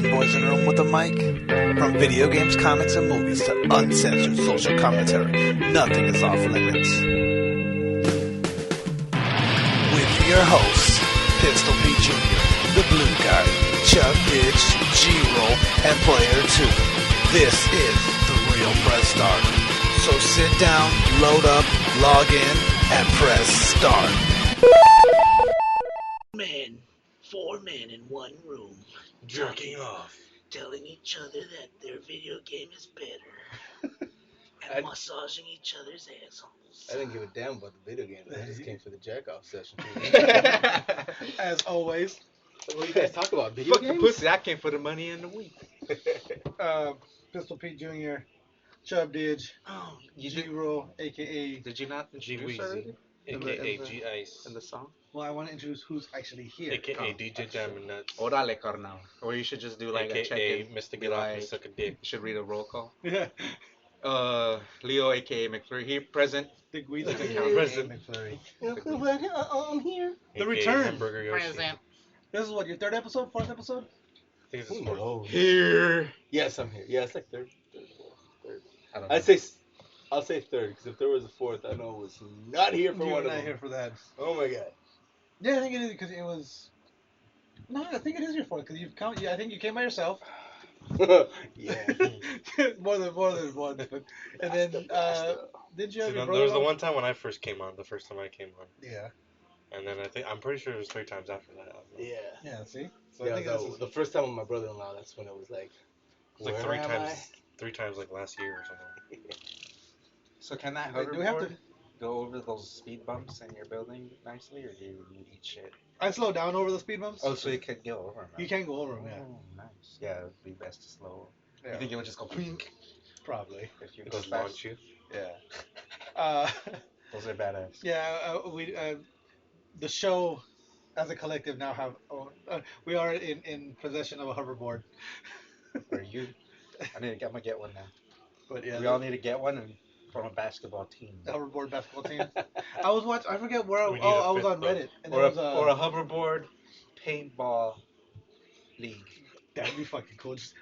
fanboys in a room with a mic? From video games, comics, and movies to uncensored social commentary, nothing is off limits. With your hosts, Pistol Pete Jr., The Blue Guy, Chuck Bitch, G-Roll, and Player 2. This is The Real Press Start. So sit down, load up, log in, and press start. Four men in one room, jerking off, telling each other that their video game is better, and massaging each other's assholes. I didn't give a damn about the video game. I just came for the jack-off session. As always. What do you guys talk about? Video Fuck games? the pussy. I came for the money and the weed. Pistol Pete Jr., Chub Didge, Oh, G-Roll A.K.A. Did you not introduce Gweedster already? A.K.A. G-Ice, In the song? Well, I want to introduce who's actually here. A.K.A. DJ Jammin' Nuts, Orale carnal. Or you should just do like a A.K.A. check-in. Mr. Get Off Me Like- Suck a Dick. You should read a roll call. Yeah. Leo, a.k.a. McFlurry, here present. The Gweedster A.K.A. A.K.A. McFlurry. I'm here. The A.K.A. return. Hamburger Yoshi. This is what, your third episode? Fourth episode? I think it's Who fourth. knows? Here. Yes, I'm here. Yeah, it's like third. I don't know. I'll say third, because if there was a fourth, I know it was not here for You one were of not them. here for that. Oh my god. Yeah, I think it is because it was... No, I think it is your fourth because you've come... Yeah, I think you came by yourself. Yeah. more than one. But, and then, did you have See, your there brother was the on? one time when I first came on, the first time I came on. Yeah. And then I'm pretty sure it was 3 times after that. Yeah. Yeah, see? So Yeah, I think that this was is... the first time with my brother-in-law, that's when it was like, It was like where 3 am times, 3 times like last year or something. So can that Wait, do we have hoverboard to... go over those speed bumps in your building nicely, or do you eat shit? I slowed down over the speed bumps. Oh, so you could go over them. You can go over them, yeah. Oh, nice. Yeah, it would be best to slow. Yeah. You think it would just go pink Probably. if you It go just fast? launch you. Yeah, those are badass. Yeah, the show as a collective now have... we are in possession of a hoverboard. Or you? I'm gonna get one now. But yeah, We all need to get one and from a basketball team. the hoverboard basketball team. I was watching... I forget where... We need a I was fifth on one. Reddit. And Or there a, was or a hoverboard paintball league. That'd be fucking cool. Just,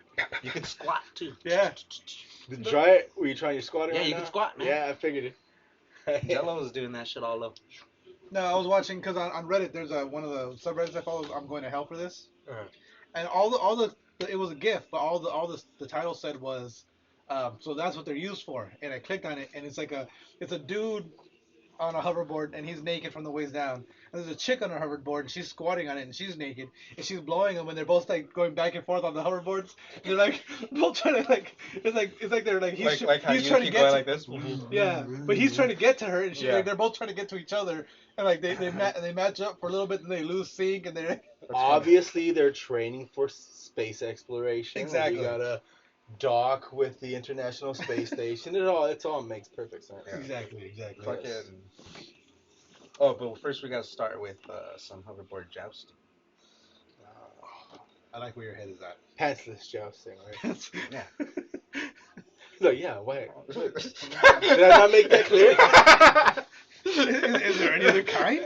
you can squat too. yeah. Try it? Were you trying your squatting Yeah, right you now? can squat, man. Yeah, I figured it. Jello was doing that shit all over. No, I was watching because on Reddit there's one of the subreddits I follow. I'm going to hell for this, and all the it was a GIF, but all the title said was, so that's what they're used for. And I clicked on it, and it's a dude on a hoverboard, and he's naked from the waist down. And there's a chick on a hoverboard, and she's squatting on it, and she's naked, and she's blowing him, and they're both like going back and forth on the hoverboards. They're like both trying to it's like they're like he's Like how he's you trying to keep get going to, like this. yeah, but he's trying to get to her, and she's Yeah. like they're both trying to get to each other, and like they match up for a little bit, and they lose sync, and they're Obviously, they're training for space exploration. Exactly. You gotta dock with the International Space Station. It all makes perfect sense. Yeah. exactly. Fucking. Oh, but first we gotta start with some hoverboard jousting. I like where your head is at. Pantsless jousting, right? Yeah. No, yeah, why? Did I not make that clear? Is there any other kind?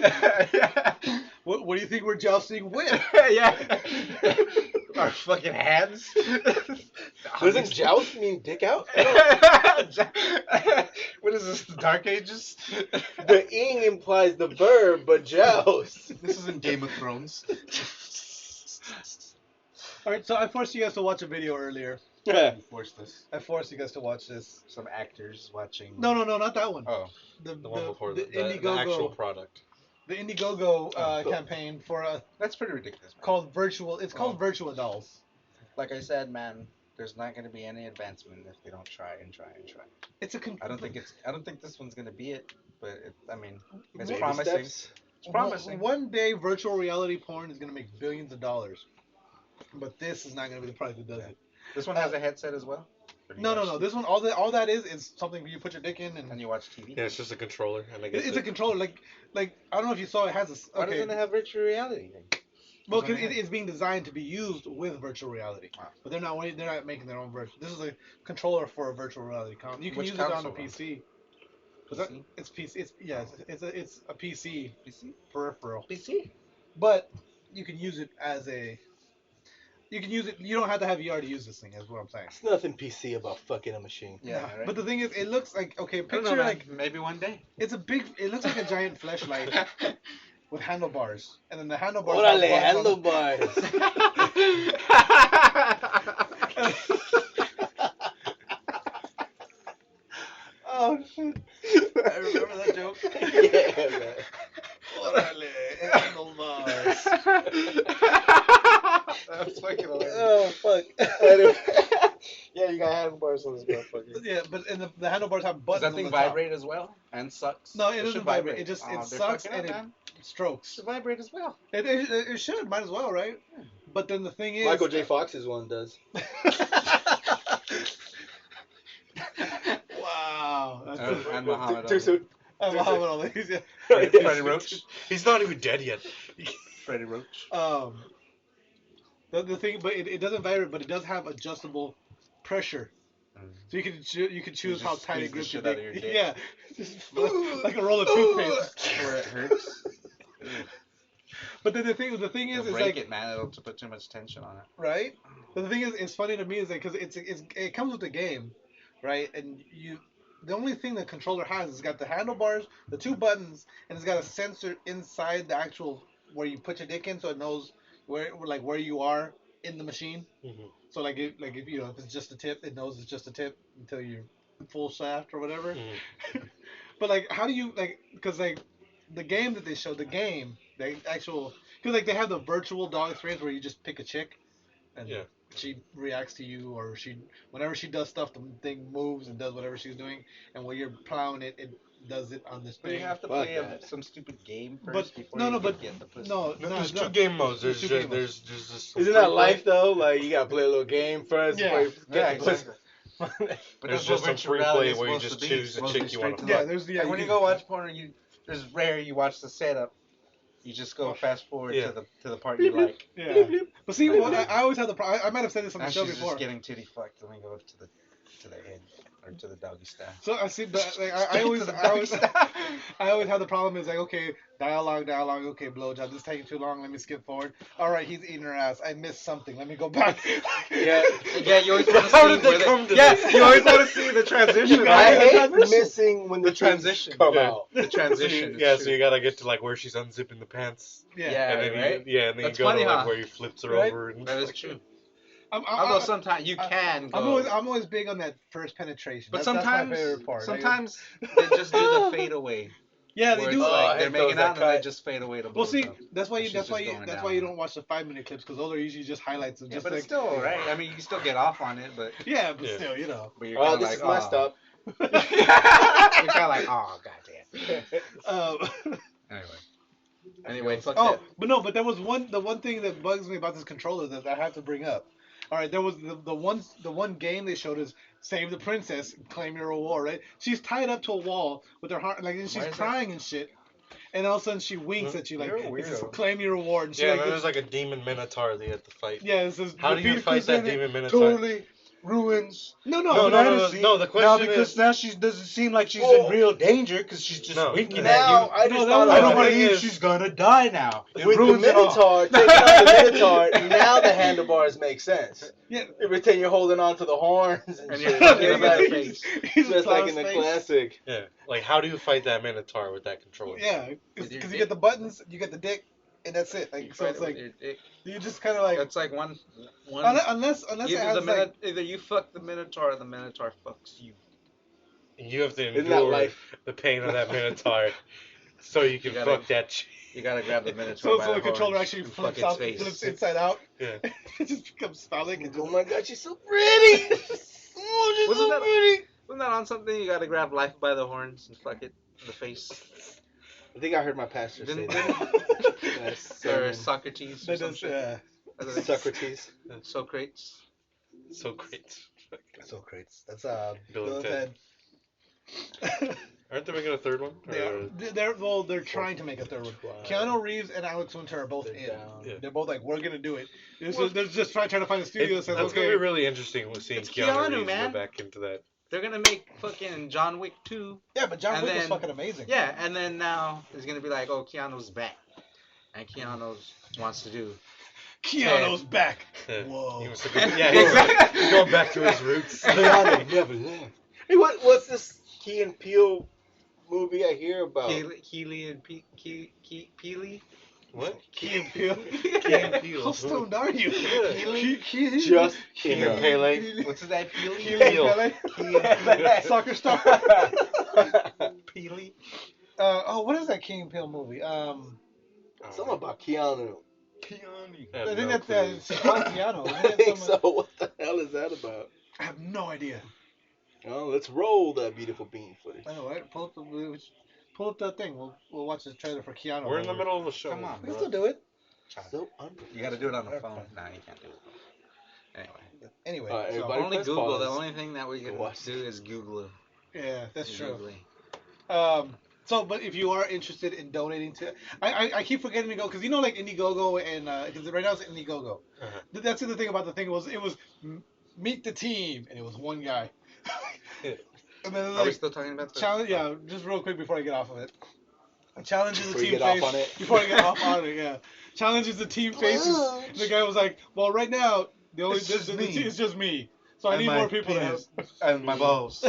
What do you think we're jousting with? Yeah. Our fucking hands. Doesn't joust mean dick out? What is this? The Dark Ages? The ing implies the verb, but joust. This is in Game of Thrones. All right, so I forced you guys to watch a video earlier. Yeah. You forced this. I forced you guys to watch this. Some actors watching. No, not that one. Oh. The The one before the the actual Indiegogo product. the Indiegogo campaign for That's pretty ridiculous, man. called virtual. It's called VirtuaDolls. Like I said, man, there's not going to be any advancement if they don't try and try and try. It's a. I don't think this one's going to be it, but I mean, it's Baby promising. steps. It's promising. One day, virtual reality porn is gonna make billions of dollars, but this is not gonna be the product that does it. This one has a headset as well. Or do you No. watch This one, all that is something you put your dick in, And and you watch TV. Yeah, it's just a controller. And I guess it's a controller. Like I don't know if you saw, it has a. Why Okay. doesn't it have virtual reality? Well, because it's being designed to be used with virtual reality, Wow. but they're not making their own version. This is a controller for a virtual reality console. You can Which use it on a console? PC. PC? It's PC. It's a PC PC? peripheral, PC? but you can use it as a You can use it. You don't have to have VR to use this thing. Is what I'm saying. It's nothing PC about fucking a machine. Yeah, right. But the thing is, it looks like I don't Picture know, man. like Maybe one day. it's a big. It looks like a giant fleshlight with handlebars, and then the handlebars. Órale, have buttons on them. handlebars. Oh shit! I remember that joke. Yeah, man. Órale, handlebars. That's fucking hilarious. Oh fuck! Yeah, you got handlebars on this motherfucker. Yeah, but and the handlebars have Does buttons. that on thing the top. vibrate as well? And sucks? No, it should doesn't vibrate. It just Oh, it they're sucks fucking and up, it man. strokes. Should vibrate as well. It should, might as well, right? But then the thing is, Michael J. Fox's one does. Wow. That's And Muhammad Too Ali. soon. I'm Muhammad Ali. Yeah. Freddie Roach. He's not even dead yet. Freddie Roach. The thing, but it doesn't vibrate, but it does have adjustable pressure. So you can choose how just tight it squeeze the grips shit your out of dick. your Yeah, just like a roll of toothpaste. Where it hurts. But then the thing is, It'll is break like it, man. It'll put too much tension on it. right. But the thing is, it's funny to me is that because it comes with the game, right? And the only thing the controller has is it's got the handlebars, the two buttons, and it's got a sensor inside the actual where you put your dick in, so it knows where you are in the machine. Mm-hmm. So if if it's just a tip, it knows it's just a tip until you're full shaft or whatever. Mm-hmm. But how do you because the game that they showed, the actual, because they have the virtual dog experience where you just pick a chick and Yeah. she reacts to you, or whenever she does stuff, the thing moves and does whatever she's doing, and when you're plowing it, it does it on this But you thing. have to Fuck play that. some stupid game But- first before no, you no, can but- get the pussy. No, There's no. two game modes. There's There's two just game there's just Isn't that life though? Like you gotta play a little game first Yeah. before you Yeah, get the pussy. exactly. But There's that's just what some virtual free reality play is where you supposed just to be. choose It's the supposed to chick be you wanna straight fuck. Yeah, there's Like when you go watch porn, it's rare you watch the setup. You just go fast forward Yeah. to the part you like. Yeah. But see, I always have the problem. I might have said this on the And show she's before. just getting titty fucked. Let me go to the head or to the doggy style. So I see, but I always have the problem is okay, dialogue, okay, blowjob. This is taking too long. Let me skip forward. All right, he's eating her ass. I missed something. Let me go back. Yeah. Yeah, you always want to see How did they where come to Yeah, this? you always want to see the transition. I right? hate missing when the The transition. come Yeah. out. The transition. Yeah, is so you gotta get to where she's unzipping the pants. Yeah. Yeah. And then right? and then That's you go funny, to huh? where he flips her Right? over. And That is true. I'm Although sometimes you can go. I'm always big on that first penetration. But that's my sometimes, favorite part. sometimes they just do the fade away. yeah, Where they it's do. like I they're hate making those that out and they cut. just fade away to Well, see, blowjob. that's why She's just going that's down. why you don't watch the 5-minute clips, because those are usually just highlights of Yeah, just but like it's still alright. I mean, you can still get off on it, but yeah, but Yeah. still, but you're Oh, kind of this like, is my oh. stop. You're kind of like, oh goddamn. Anyway, fuck oh, that. but there was the one thing that bugs me about this controller that I have to bring up. All right, there was the one game they showed is Save the Princess, Claim Your Reward, right? She's tied up to a wall with her heart, and Why she's is that? crying and shit. And all of a sudden she winks Huh? at you like, You're a this is weirdo. Claim Your Reward. And she yeah, like, and then there's like a demon minotaur that you have to fight. yeah, it says, How do you defeat fight that Crusader. demon minotaur? ruins. No, No, the question Now is, because now she doesn't seem like she's Oh. in real danger because she's just No. winking Now at I just No, thought that you. I was- don't about want thing to eat. is- She's gonna die now. It with the ruins it all. Minotaur, taking out the Minotaur, now the handlebars make sense. Yeah. You pretend you're holding on to the horns and, And shit. you're fucking Just him in the like, face. He's just like in the face. classic. yeah, like how do you fight that minotaur with that controller? Yeah, With because your you dick. get the buttons, you get the dick, and that's it. Like You so, fight it's it with like your dick. you just kind of like That's like one. unless it has like Either you fuck the Minotaur or the Minotaur fucks you. And you have to Isn't that endure life? the pain of that minotaur so you can You gotta- fuck that chick. You gotta grab the Minotaur so by the the controller horns actually and fuck flips out, its face. flips inside out. Yeah. It just becomes phallic. And Oh just, my god, she's so pretty! Oh, she's Wasn't so that- pretty! Wasn't that on something? You gotta grab life by the horns and fuck it in the face. I think I heard my pastor say Didn't- that. Yes, Or Socrates or that some does, shit. Socrates. Socrates. So great. So great. That's Bill and Bill Ted. Ted. Aren't they making a third one? They're trying to make a third one. Keanu Reeves and Alex Winter are both in. Yeah. They're both like, we're gonna do it. They're just trying to find a studio that says, That's okay. gonna be really interesting with seeing It's Keanu Keanu, Reeves man. go back into that. They're gonna make fucking John Wick 2. Yeah, but John And Wick was then- fucking amazing. Yeah, and then now it's gonna be like, oh, Keanu's back. And Keanu wants to do Keanu's back. Yeah. Whoa. He was exactly. Going back to his roots. Keanu never left. Hey, what's this Key and Peele movie I hear about? Keely and Peely? What? Key and Peele. Key and Peele. How stoned are you? Just Key and Pele. What's that? Peely? Peele. Soccer star. Peely? What is that Key and Peele movie? Something about Keanu. I think that's it's called Keanu. I think so. What the hell is that about? I have no idea. Oh, let's roll that beautiful bean footage. I know, right? Pull up that thing. We'll watch the trailer for Keanu. We're in the middle of the show. Come on, We can still do it. So You gotta do it on the phone. Nah, you can't do it. Anyway. Anyway, so, everybody Only press Google. pause. The only thing that we can Watch. do is Google it. yeah, that's true. Googling. So, but if you are interested in donating to, I keep forgetting to go because you know like Indiegogo and because right now it's Indiegogo. That's the thing about the thing was meet the team and it was one guy. And then Are we still talking about this? challenge? Yeah, just real quick before I get off of it. Challenges the Before you team get off face on it? before I get off on it. Yeah, challenges the team faces. The guy was like, "Well, right now the only It's just me. it's just me, so I And need my more people to penis. help." And my balls.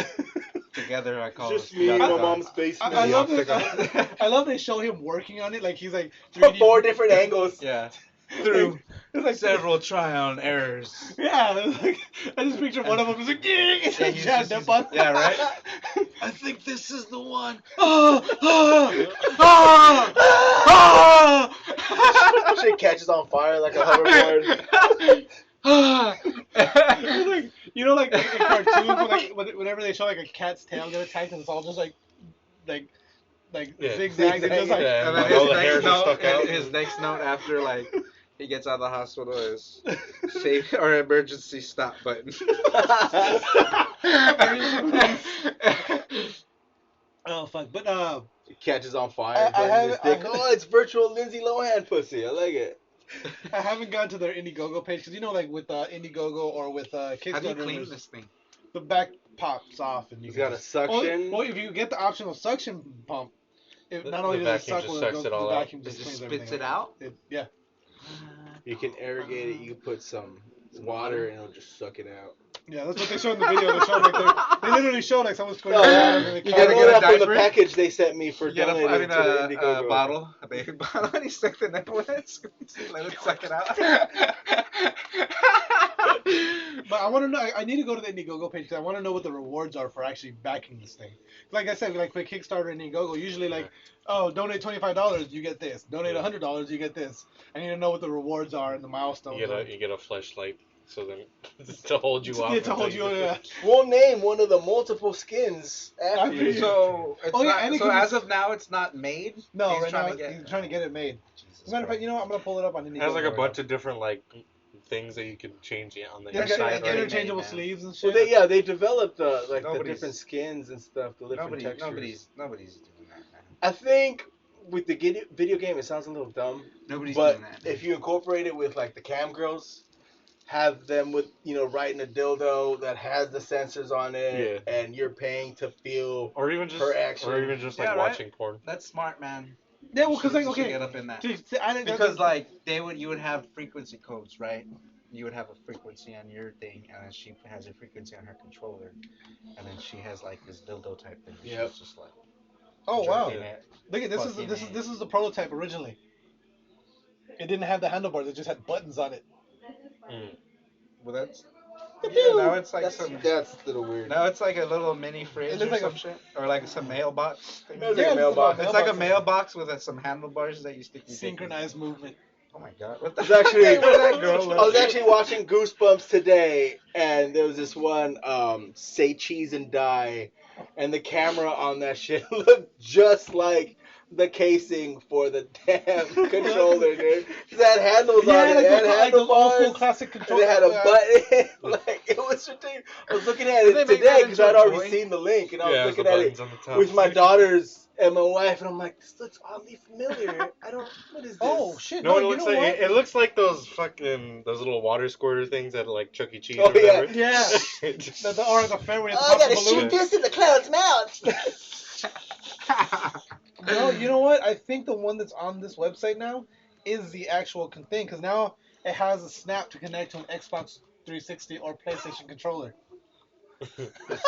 Together I call Just it. me in my Yakuza. mom's basement. I love this. I love they show him working on it. Like he's like From 3D 4 different angles. Yeah. Through It's like several trial and errors. Yeah, it's like I just picture one of them is like, it's like he's jammed just- up on. yeah, right? I think this is the one. Ah! Shit catches on fire like a hoverboard. It's like, you know, like in cartoons, whenever they show like a cat's tail get attacked, and it's all just like Yeah. zigzags, and just like. Yeah. And then All the hairs are stuck out. his next note after like he gets out of the hospital is save or emergency stop button. Oh fuck! But It catches on fire. I His dick. Oh, it's virtual Lindsay Lohan pussy. I like it. I haven't gone to their Indiegogo page because you know, like with Indiegogo or with How do you Kickstarter, clean this thing? the back pops off and you He's can got a just- suction. Well, if you get the optional suction pump, it not The only does it vacuum suck, just well, sucks it all the out. vacuum It just just cleans spits everything it out? Yeah. You can irrigate it. You can put some water and it'll just suck it out. Yeah, that's what they showed in the video. They showed they literally showed like someone's putting Oh, it yeah. down and You I gotta know get a that from the diaper? package they sent me for You get donating to the Indiegogo. a baby bottle, and he stuck the nipple in it, squeeze it, let it suck it out. But I want to know. I need to go to the Indiegogo page because I want to know what the rewards are for actually backing this thing. Like I said, like with Kickstarter and Indiegogo, usually like, oh, donate $25, you get this. Donate $100, you get this. I need to know what the rewards are and the milestones. You get a flashlight, so then to hold you off. Yeah, to hold you. Yeah. We'll name one of the multiple skins after After you. you. So, it's Oh, yeah, not, and it so can be- as of now, it's not made. No, He's right trying now to get- he's trying to get it made. Jesus As a matter of fact, Christ. you know what? I'm gonna pull it up on Indiegogo. It has like a right bunch now. of different like things that you can change on the Yeah, inside. like, Right? interchangeable man. sleeves and Well, shit. they developed the Nobody's- different skins and stuff, the different textures. Nobody's doing that, man. I think with the video game, it sounds a little dumb, Nobody's but doing that. if you incorporate it with like the cam girls, have them with riding a dildo that has the sensors on it, and you're paying to feel Or even just her action. like Yeah, right. watching porn. That's smart, man. Yeah, well, because like You should okay, get up in that. see, I think Because like you would have frequency codes, right? You would have a frequency on your thing, and then she has a frequency on her controller, and then she has like this dildo type thing. Yep. She's just like. oh wow, jerking it. look at this Fucking this is the prototype originally. It didn't have the handlebars; it just had buttons on it. Mm. Well, that's. Yeah, now it's like that's some. a little weird. Now it's like a little mini It fridge looks or like some a- shit, or like some mailbox. Thing. It's like a mailbox. It's like a mailbox with some handlebars that you stick. your dick in. Synchronized movement. Oh my god! What the? It's actually, What that girl I was actually watching Goosebumps today, and there was this one, Say Cheese and Die, and the camera on that shit looked just like the casing for the damn controller, dude. It had handles on it, like it had the old school handlebars, classic and controller. it had a button. Like, it was ridiculous. I was looking at Did they it make today that because into I'd a already toy? seen the link, and I was Yeah, looking the at it buttons on the top. with my daughters and my wife, and I'm like, this looks oddly familiar. What is this? Oh shit! No, No, it you looks know like what? it looks like those little water squirter things at like Chuck E. Cheese Oh, or whatever. Yeah. It just- Or the fair where you Oh, I pop the gotta balloon. shoot this in the clown's mouth. No, you know what? I think the one that's on this website now is the actual thing. Because now it has a snap to connect to an Xbox 360 or PlayStation controller. A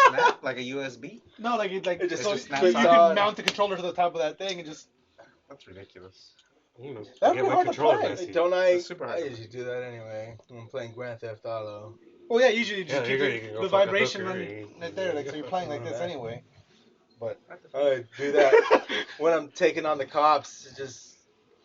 snap like a USB? No, like It just so snaps you on. can mount the controller to the top of that thing and just. That's ridiculous. That'd Get be my hard to controller play. messy. Don't I? It's super hard I to usually do that anyway. When I'm playing Grand Theft Auto. Well, yeah, usually you just Yeah, keep you can go the fuck a vibration hooker. right there, like so you're playing like this anyway. But I do that when I'm taking on the cops. Just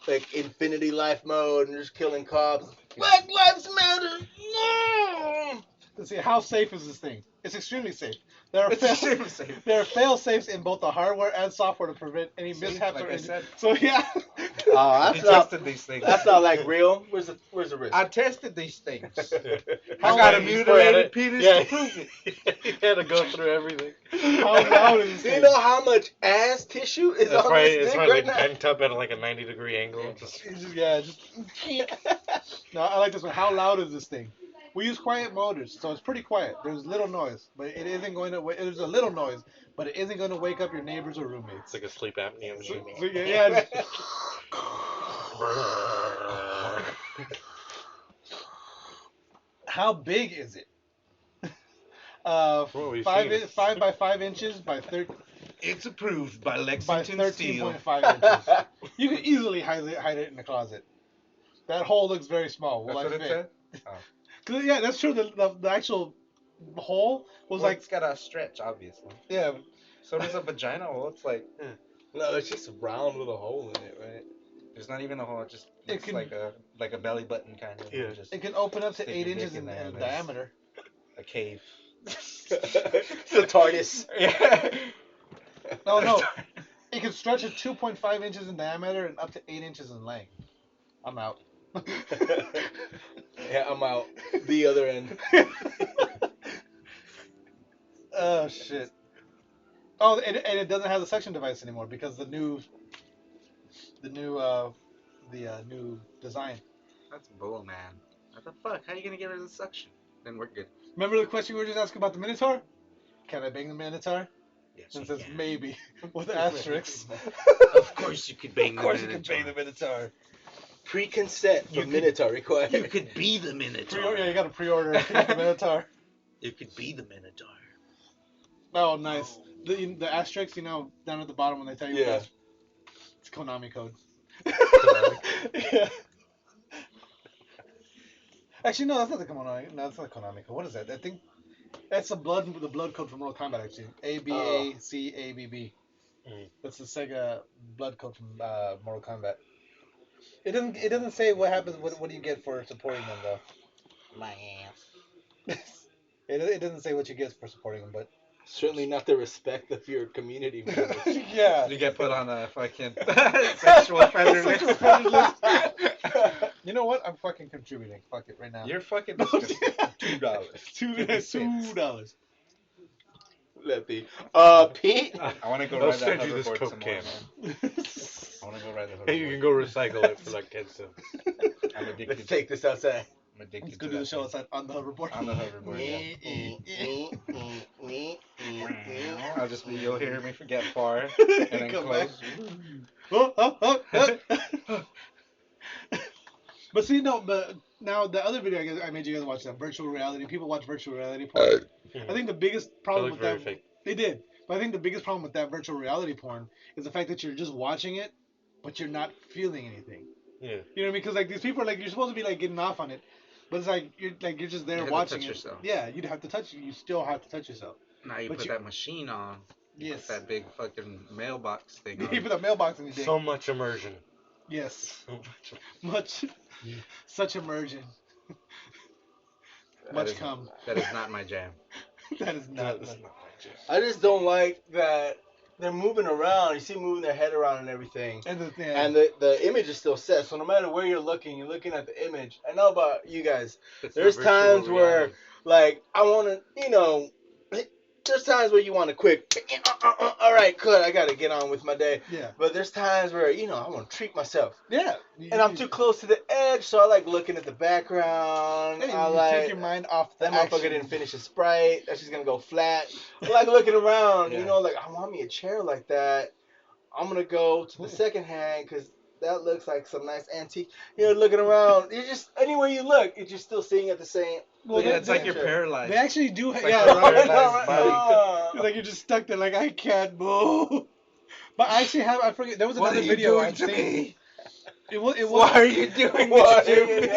like infinity life mode and just killing cops. Black Lives Matter. No. let's see, how safe is this thing? It's extremely safe. There are It's extremely safe. There are fail safes in both the hardware and software to prevent any See, mishaps like or I injury. said. So yeah. Oh, He that's not. tested these things. That's not like real. Where's the risk? I tested these things. How I got a loud- mutilated penis to prove it. He had to go through everything. How loud is this Do you thing? know how much ass tissue is on this It's dick probably right now? bent up at like a 90-degree angle. Just, Just no, I like this one. How loud is this thing? We use quiet motors, so it's pretty quiet. There's little noise, but it isn't going to. There's a little noise, but it isn't going to wake up your neighbors or roommates. it's like a sleep apnea machine. So, yeah. How big is it? What we've seen. 5 by 5 inches by 13 It's approved by by Lexington Steel. 13.5 inches. You can easily hide it in the closet. That hole looks very small. Will That's I what it fit? said? 'Cause, yeah, that's true. The actual hole was Well, like it's got a stretch, obviously. yeah. So does a vagina. Well, it's like No, it's just round with a hole in it, right? there's not even a hole. It just It looks can- like a belly button kind of. Yeah. Just It can open up to Stick 8 your inches dick in in there, and diameter. a cave. The TARDIS. Yeah. No. It can stretch to 2.5 inches in diameter and up to 8 inches in length. I'm out. Yeah, I'm out. The other end. Oh shit. Oh, and it doesn't have the suction device anymore because the new design. That's bull, man. What the fuck? How are you gonna get rid of the suction? Then we're good. Remember the question we were just asking about the Minotaur? Can I bang the Minotaur? Yes, And you it says can. maybe with asterisks. Of course you could bang Of course you can bang the Minotaur. Pre-consent for Minotaur required. You could be the Minotaur. Yeah, you got to pre-order the Minotaur. You could be the Minotaur. Oh, nice. The asterisks, down at the bottom when they tell you Yeah. it's Konami code. Konami. Yeah. Actually, no, that's not the Konami. No, that's not the Konami code. What is that? I think that's the blood code for Mortal Kombat. Actually, ABACABB. That's the Sega blood code from Mortal Kombat. It doesn't say what happens. What do you get for supporting them though? My ass. It doesn't say what you get for supporting them, but Certainly not the respect of your community members. yeah. You get put on a fucking sexual offender list. Sexual offender list. You know what? I'm fucking contributing. Fuck it right now. You're fucking disgusting. $2. $2. Lefty. Pete? I want to go They'll ride that send you this hoverboard Coke some can. more, man. I want to go ride the hoverboard. Hey, you can go recycle it for like kids too. I'm Let's addicted. take this outside. I'm addicted Let's go to do the that show thing. outside on the hoverboard. On the hoverboard, yeah. I'll just be, you'll hear me get far, and then Come close. But see, no, but now the other video I made you guys watch, that virtual reality. People watch virtual reality porn. I think the biggest problem with that, they did. But I think the biggest problem with that virtual reality porn is the fact that you're just watching it, but you're not feeling anything. Yeah. You know what I mean? Because like these people are like, you're supposed to be like getting off on it, but it's like you're just there You have to watching touch it. yourself. Yeah, you'd have to touch. You still have to touch yourself. Now you But put you- that machine on. You Yes. put that big fucking mailbox thing You on. put a mailbox in your dick. So much immersion. Yes. So much. Much. Such immersion. That Much is- cum. That is not my jam. That is not. That's not my jam. I just don't like that they're moving around. You see them moving their head around and everything. And the thing. And the image is still set. So no matter where you're looking at the image. I know about you guys. It's There's not virtual times where, reality. like, I want to, there's times where you want to quick, all right, good, I got to get on with my day. Yeah. But there's times where, I want to treat myself. Yeah. And I'm too close to the edge, so I like looking at the background. Hey, I you like, take your mind off the that motherfucker action. didn't finish his Sprite. That's just going to go flat. I like looking around, Yeah. like, I want me a chair like that. I'm going to go to the second hand because That looks like some nice antique. Looking around, you're just anywhere you look, you're just still seeing at the same. Well, Yeah, it's like you're picture. paralyzed. They actually do. It's Yeah, like right. you're paralyzed body. It's like you're just stuck there, like I can't move. But I actually have. I forget. There was What another are you video doing I've to seen. me? It was. Why are you doing Why? this to me?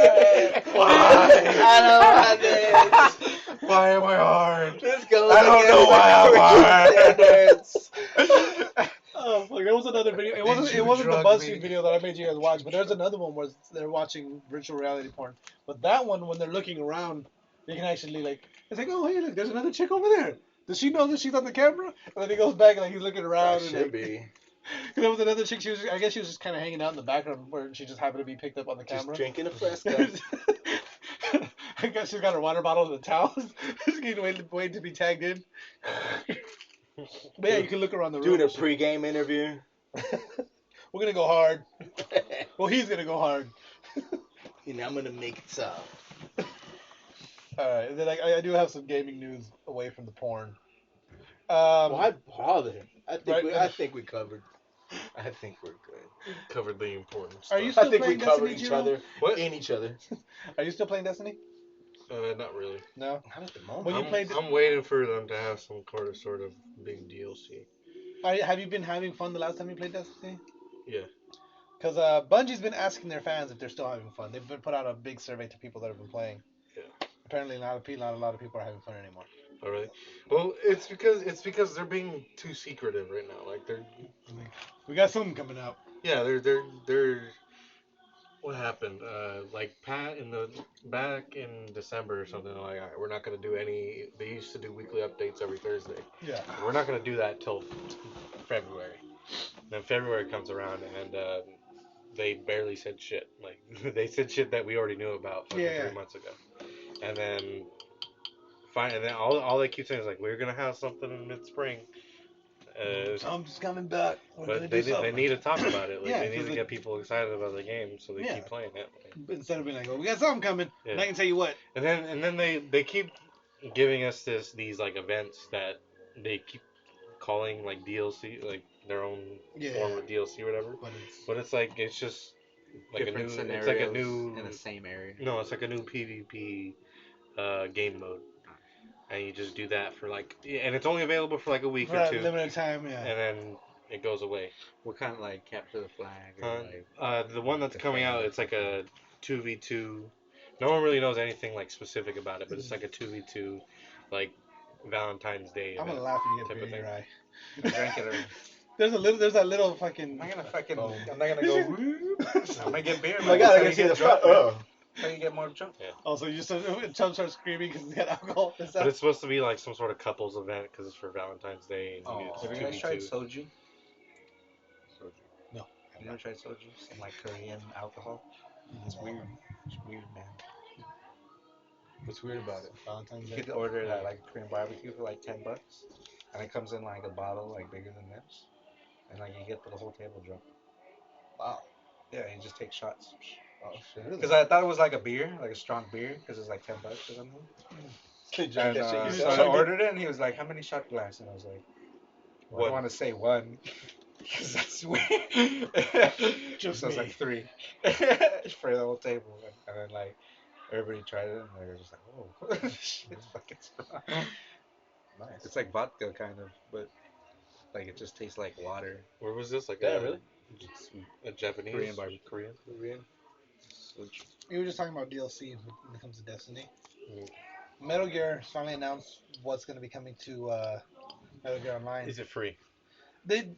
I don't know this. Why am I hard? This goes I don't know why I'm standards. Oh, fuck, there was another video. It wasn't. you It wasn't the drug BuzzFeed me? video that I made you guys watch, but there's another one where they're watching virtual reality porn. But that one, when they're looking around, they can actually like. It's like, oh hey, look, there's another chick over there. Does she know that she's on the camera? And then he goes back and like he's looking around. That and, should like, be. There was another chick. I guess she was just kind of hanging out in the background where she just happened to be picked up on the Just camera. drinking a Fresca. I guess she's got her water bottle and the towels. She's waiting to be tagged in. But yeah, you can look around the room. Doing a pregame interview. We're gonna go hard. Well, he's gonna go hard. I'm gonna make it soft. All right, and then I do have some gaming news away from the porn. Why bother? I think we covered. I think we're good. Covered the important Are stuff. you I still think we playing covered Destiny, each Jiro? other What? in each other. Are you still playing Destiny? Not really. No. Not at the moment. When you played, I'm waiting for them to have some sort of big DLC. have you been having fun the last time you played Destiny? Yeah. Because Bungie's been asking their fans if they're still having fun. They've been put out a big survey to people that have been playing. Yeah. Apparently, not a lot of people are having fun anymore. All right. Well, it's because they're being too secretive right now. Like they're We got something coming out. yeah they're what happened? Like Pat back in December or something. Like, all right, we're not gonna do any. They used to do weekly updates every Thursday. Yeah. We're not gonna do that till February. Then February comes around and they barely said shit. Like they said shit that we already knew about fucking 3 months ago. And then and then all they keep saying is like we're gonna have something in mid-spring. Something's coming back. But they need to talk about it. Like, Yeah, they need 'cause to get people excited about the game, so they Yeah. keep playing it. Instead of being like, oh, we got something coming, Yeah. and I can tell you what. And then they keep giving us these like events that they keep calling like DLC, like their own form of DLC or whatever. But it's like it's just like Different a new. scenarios It's like a new. in the same area. No, it's like a new PvP game mode, and you just do that for like, and it's only available for like a week For or a two, limited time, yeah. and then it goes away. What kind of like capture the flag? Or, The one that's coming out, it's like a 2v2. No one really knows anything like specific about it, but it's like a 2v2, like Valentine's Day. I'm gonna event laugh when you type get of beer in your eye. I drank it already. There's that little fucking. I'm gonna fucking. Oh. I'm not gonna go. I'm gonna get beer. Oh my god, I can see the front. Oh. How you get more drunk? Also, you just Chum starts screaming because he's got alcohol. But it's supposed to be like some sort of couples event because it's for Valentine's Day. And it's Have you guys tried 2v2. soju? No. You never tried soju? Some like Korean alcohol. It's weird. It's weird, man. What's weird about it? Valentine's You Day. could order it at like a Korean barbecue for like $10, and it comes in like a bottle like bigger than this, and like you get the whole table drunk. Wow. Yeah, you just take shots. Oh shit. Because I thought it was like a beer, like a strong beer, because it's like $10 or something. And, so I ordered it, and he was like, "How many shot glasses?" And I was like, well, "I don't want to say one, because that's weird." Just so it's me. like 3 for the whole table, and then like everybody tried it, and they were just like, "Oh, it's fucking strong." Nice. It's like vodka kind of, but like it just tastes like water. Where was this? Like Yeah, really? A Japanese Korean barbecue. Korean. We were just talking about DLC when it comes to Destiny. Mm. Metal Gear finally announced what's going to be coming to Metal Gear Online. Is it free? It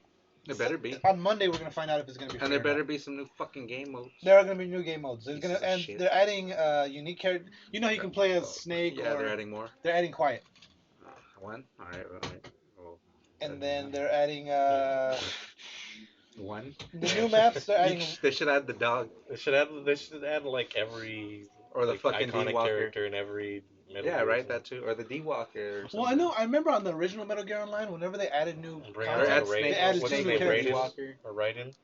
better be. On Monday, we're going to find out if it's going to be free. And there or not. better be some new fucking game modes. There are going to be new game modes. There's Pieces gonna, of and shit. they're adding unique character. You know, you can play as Snake. Yeah, or they're adding more. They're adding Quiet, One? Alright. Oh. and then they're adding One? the new maps. They're adding. They should add the dog. They should add like every Or the like, fucking iconic D-Walker. character in every. Metal Yeah, Gear right, or that too. Or the D-Walker. Well, I know. I remember on the original Metal Gear Online, whenever they added new Bring content, out add the Snake. Raiden. they added What's two his new name? characters. Raiden or Raiden?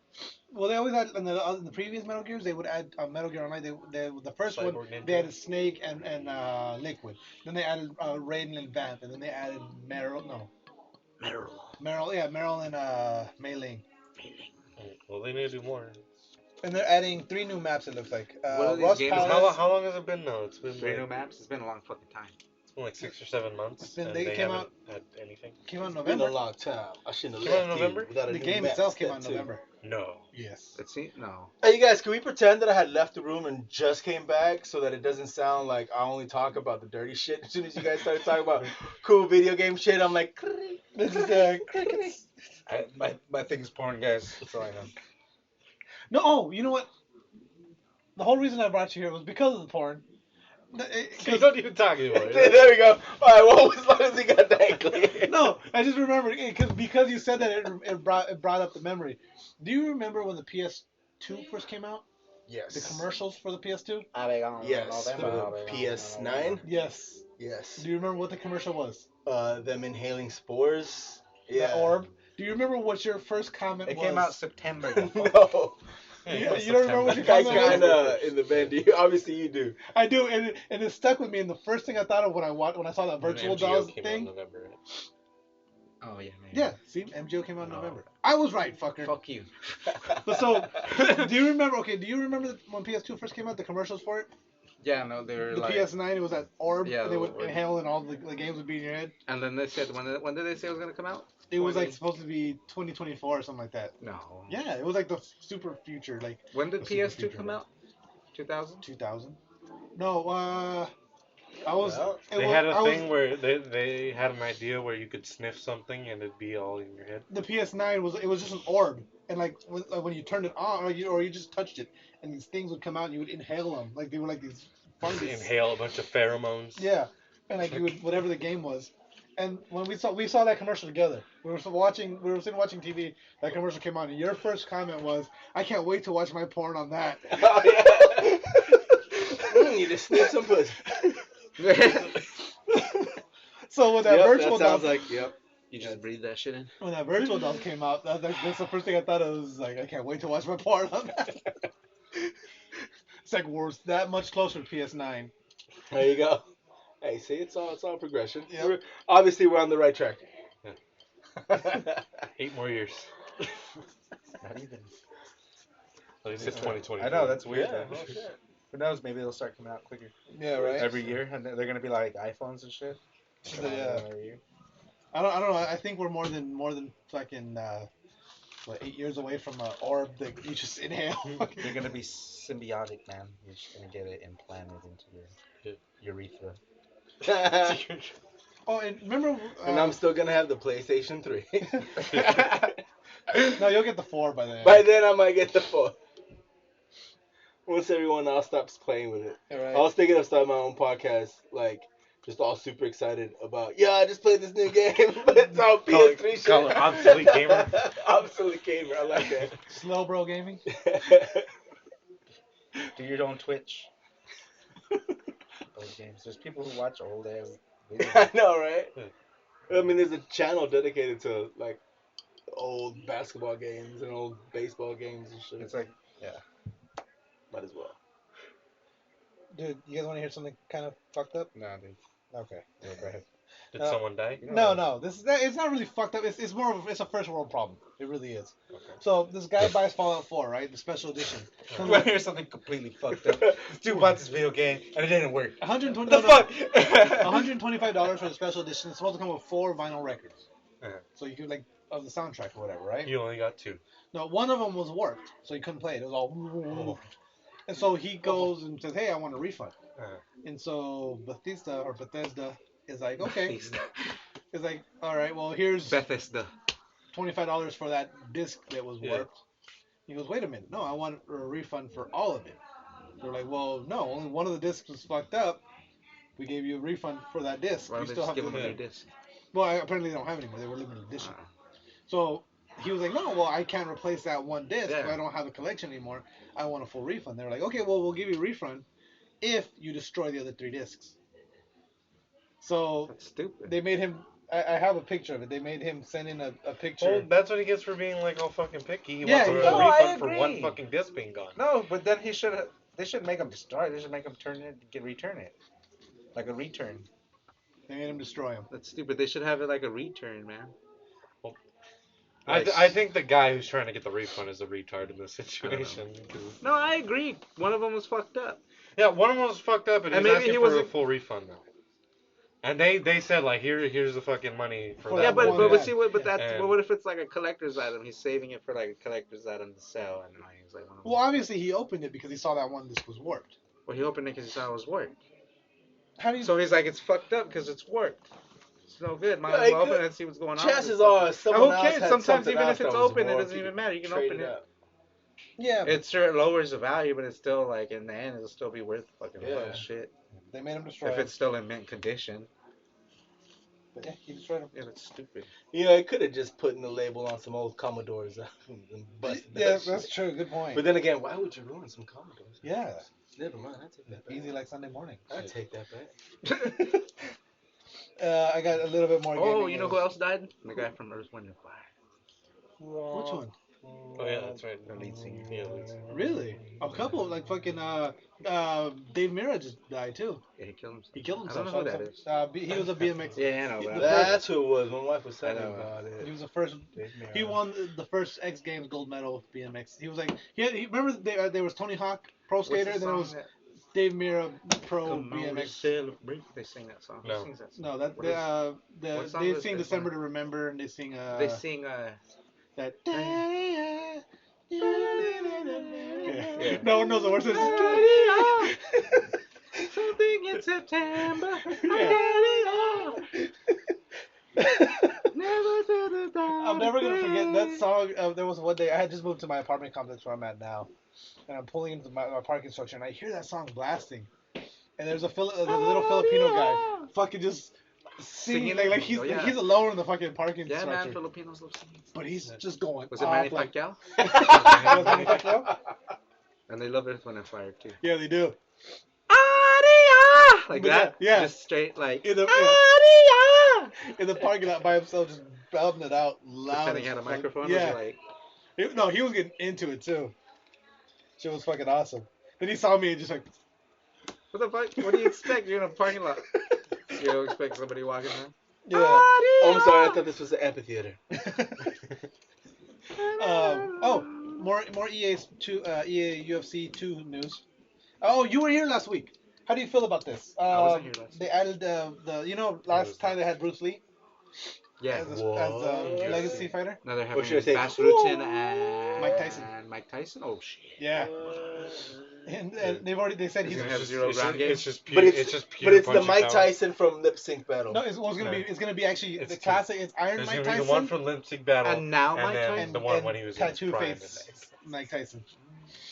Well, they always had in the previous Metal Gears. They would add Metal Gear Online. The first one Cyborg Ninja. they added Snake and Liquid. Then they added Raiden and Vamp, and then they added Meryl. No, Meryl. Meryl. Yeah, Meryl and Mei Ling. Meaning. Well, they need to do more. And they're adding 3 new maps. It looks like. What are these Rust games? Palace. How long has it been now? It's been 3 new like, maps? It's been a long fucking time. it's been like 6 or 7 months, been- and they they came haven't out- had anything. Came out in It's been a November. long time. I shouldn't have Came out in left you November? without a The new game map itself came set out in too. November. No. Yes. Let's see. No. Hey, you guys, can we pretend that I had left the room and just came back so that it doesn't sound like I only talk about the dirty shit? As soon as you guys started talking about cool video game shit, I'm like, This is crickets. My thing's porn, guys. That's all I know. No, oh, you know what? The whole reason I brought you here was because of the porn. Don't even talk anymore. there we go. All right, well, as long as he got that clear. No, I just remembered because you said that it brought up the memory. Do you remember when the PS2 first came out? Yes. The commercials for the PS2? Yes, for the PS9. Yes. Yes. Do you remember what the commercial was? Them inhaling spores. Yeah. That orb. Do you remember what your first comment It was? came out September. No. You don't remember what your I comment was? kind of in the band. Obviously, you do. I do, and it stuck with me. And the first thing I thought of when I saw that virtual dolls thing. Oh, yeah, man. Yeah, see, MGO came out in November. I was right, fucker. Fuck you. So, do you remember? Okay, do you remember when PS2 first came out? The commercials for it. Yeah, no, they were The like... PS9, it was that orb, Yeah, and they would the orb. inhale, and all the games would be in your head. And then they said, when did they say it was going to come out? It was like supposed to be 2024 or something like that. No. Yeah, it was like the super future, like. When did the super PS2 future come one. out? 2000? 2000. No, I was. Well, They had a thing where they had an idea where you could sniff something and it'd be all in your head. The PS9 was just an orb, and like when you turned it on or you just touched it, and these things would come out and you would inhale them, like they were like these fungus. Inhale a bunch of pheromones. Yeah, and like you would whatever the game was. And when we saw that commercial together, we were sitting watching TV. That commercial came on, and your first comment was, "I can't wait to watch my porn on that." Oh, yeah. You just sniff some pussy. So when that virtual that sounds doll, like, yep. You just breathe that shit in? when that virtual doll came out, that's the first thing I thought of. Was like, I can't wait to watch my porn on that. It's like we're that much closer to PS9. There you go. Hey, see, it's all progression. Yep. Obviously, we're on the right track. 8 more years. Not even. At least it's 2020. I know, that's weird. Yeah, though. oh, shit. Who knows? Maybe they'll start coming out quicker. Yeah, right. Every year, and they're gonna be like iPhones and shit. Yeah. Every year. I don't know. I think we're more than fucking 8 years away from an orb that you just inhale. You're gonna be symbiotic, man. You're just gonna get it implanted into your urethra. Oh, and remember? And I'm still gonna have the PlayStation 3. No, you'll get the 4 by then. By then, I might get the 4. Once everyone else stops playing with it. Right. I was thinking of starting my own podcast, like, just all super excited about, yeah, I just played this new game, but it's all PS3 shit. Call it Obsolete Gamer. Obsolete Gamer, I like that. Slow bro gaming. Do your own Twitch. Old games. There's people who watch old ass videos. I know, right? I mean, there's a channel dedicated to, like, old basketball games and old baseball games and shit. It's like, yeah. Might as well. Dude, you guys want to hear something kind of fucked up? Nah, dude. Okay. Yeah, go ahead. Did someone die? No. It's not really fucked up. It's more of it's a first world problem. It really is. Okay. So this guy buys Fallout 4, right? The special edition. You want to hear something completely fucked up? This dude bought this video game and it didn't work. $125 for the special edition. It's supposed to come with 4 vinyl records. So you could of the soundtrack or whatever, right? You only got 2. No, one of them was warped, so he couldn't play it. It was all. And so he goes and says, "Hey, I want a refund." And so Bethesda is like, "Okay." It's like, "All right, well, here's Bethesda. $25 for that disc that was warped." He goes, "Wait a minute, no, I want a refund for all of it." They're like, "Well, no, only one of the discs was fucked up. We gave you a refund for that disc. Why You don't they still just have give the him a new disc? Well, apparently they don't have it anymore. They were limited edition. So he was like, "No, well, I can't replace that one disc. Yeah. I don't have a collection anymore. I want a full refund." They're like, "Okay, well, we'll give you a refund if you destroy the other 3 discs." So That's stupid. they made him. I have a picture of it. They made him send in a picture. Well, that's what he gets for being like all fucking picky. He Yeah, wants a no, I refund for agree. one fucking disc being gone. No, but then they should make him destroy it. They should make him return it. Like a return. They made him destroy him. That's stupid. They should have it like a return, man. I think the guy who's trying to get the refund is a retard in this situation. No, I agree. One of them was fucked up. Yeah, one of them was fucked up, and he's maybe asking he for a wasn't- full refund now. And they said like here's the fucking money for that. Yeah, but one see what? But that's And- but what if it's like a collector's item? He's saving it for like a collector's item to sell, and like he's like, Well, obviously he opened it because he saw that one disc was warped. well, he opened it because he saw it was warped. How do you? So he's like, it's fucked up because it's warped. It's no good. Might Yeah, as well it open could- it and see what's going on. Chances are someone Who else cares? had Sometimes something even else if it's that was open, it warped, doesn't even matter. You can trade open it. up. Yeah, It sure lowers the value, but it's still like in the end, it'll still be worth fucking a lot Yeah. of shit they made him destroy if it. it's still in mint condition. But yeah, he destroyed him. Yeah, that's stupid. You know, it could have just put in the label on some old Commodores and busted that Yeah, shit. that's true. Good point. But then again, why would you ruin some Commodores? Yeah, Never mind, I take that back. easy like Sunday morning. I take that back. I got a little bit more. Oh, gaming you know news. who else died? The guy from Earth, Wind, and Fire. Which one? Oh yeah, that's right. The lead singer. Yeah, lead singer. Really? A couple, like fucking Dave Mirra just died too. Yeah, he killed himself. He killed himself. I don't know who that is. He was a BMX. Yeah, I know. But That's who it was. My wife was telling me I know. about He it. was the first. He won the first X Games gold medal with BMX. He was like, he remember there was Tony Hawk Pro Skater, then it was Dave Mirra Pro BMX. Celebrate. They sing that song. No. Who sings that song? No, that What is- what song they is sing that? December to Remember, and they sing They sing. that. Yeah. No one knows the words. Something in September. I'm never gonna forget that song. There was one day I had just moved to my apartment complex where I'm at now, and I'm pulling into my parking structure, and I hear that song blasting, and there's a little Filipino guy fucking just singing like he's Oh, yeah. he's alone in the fucking parking Yeah, structure, man, Filipinos love singing. but he's just going. Was it off, Manny like- Pacquiao? Was Manny Pacquiao? And they love Earth, Wind, and Fire too. Yeah, they do. Like But that? yeah. Just straight like. In the parking lot by himself, just belting it out loud. Pretending he as had a fuck. microphone. Yeah. Was No, he was getting into it too. Shit was fucking awesome. Then he saw me and just like, what the fuck? What do you expect? You're in a parking lot. You don't expect somebody walking around. yeah. Oh, I'm sorry. I thought this was the amphitheater. More EA UFC 2 news. Oh, you were here last week. How do you feel about this? I wasn't here last They added the last time they had Bruce Lee Yeah. as a legacy fighter. Now they're Or having should I say- Bass Rutten and Mike Tyson. Mike Tyson? Oh shit. Yeah. And they said He's he's gonna have zero ground game. It's just pure. But It's just pure. But it's the punching Mike power. Tyson from Lip Sync Battle. no. It's gonna be actually It's the two. classic. It's Iron There's Mike gonna be Tyson the one from Lip Sync Battle, And now and Mike then Tyson? the one and when he was in his tattoo prime. face Mike Tyson.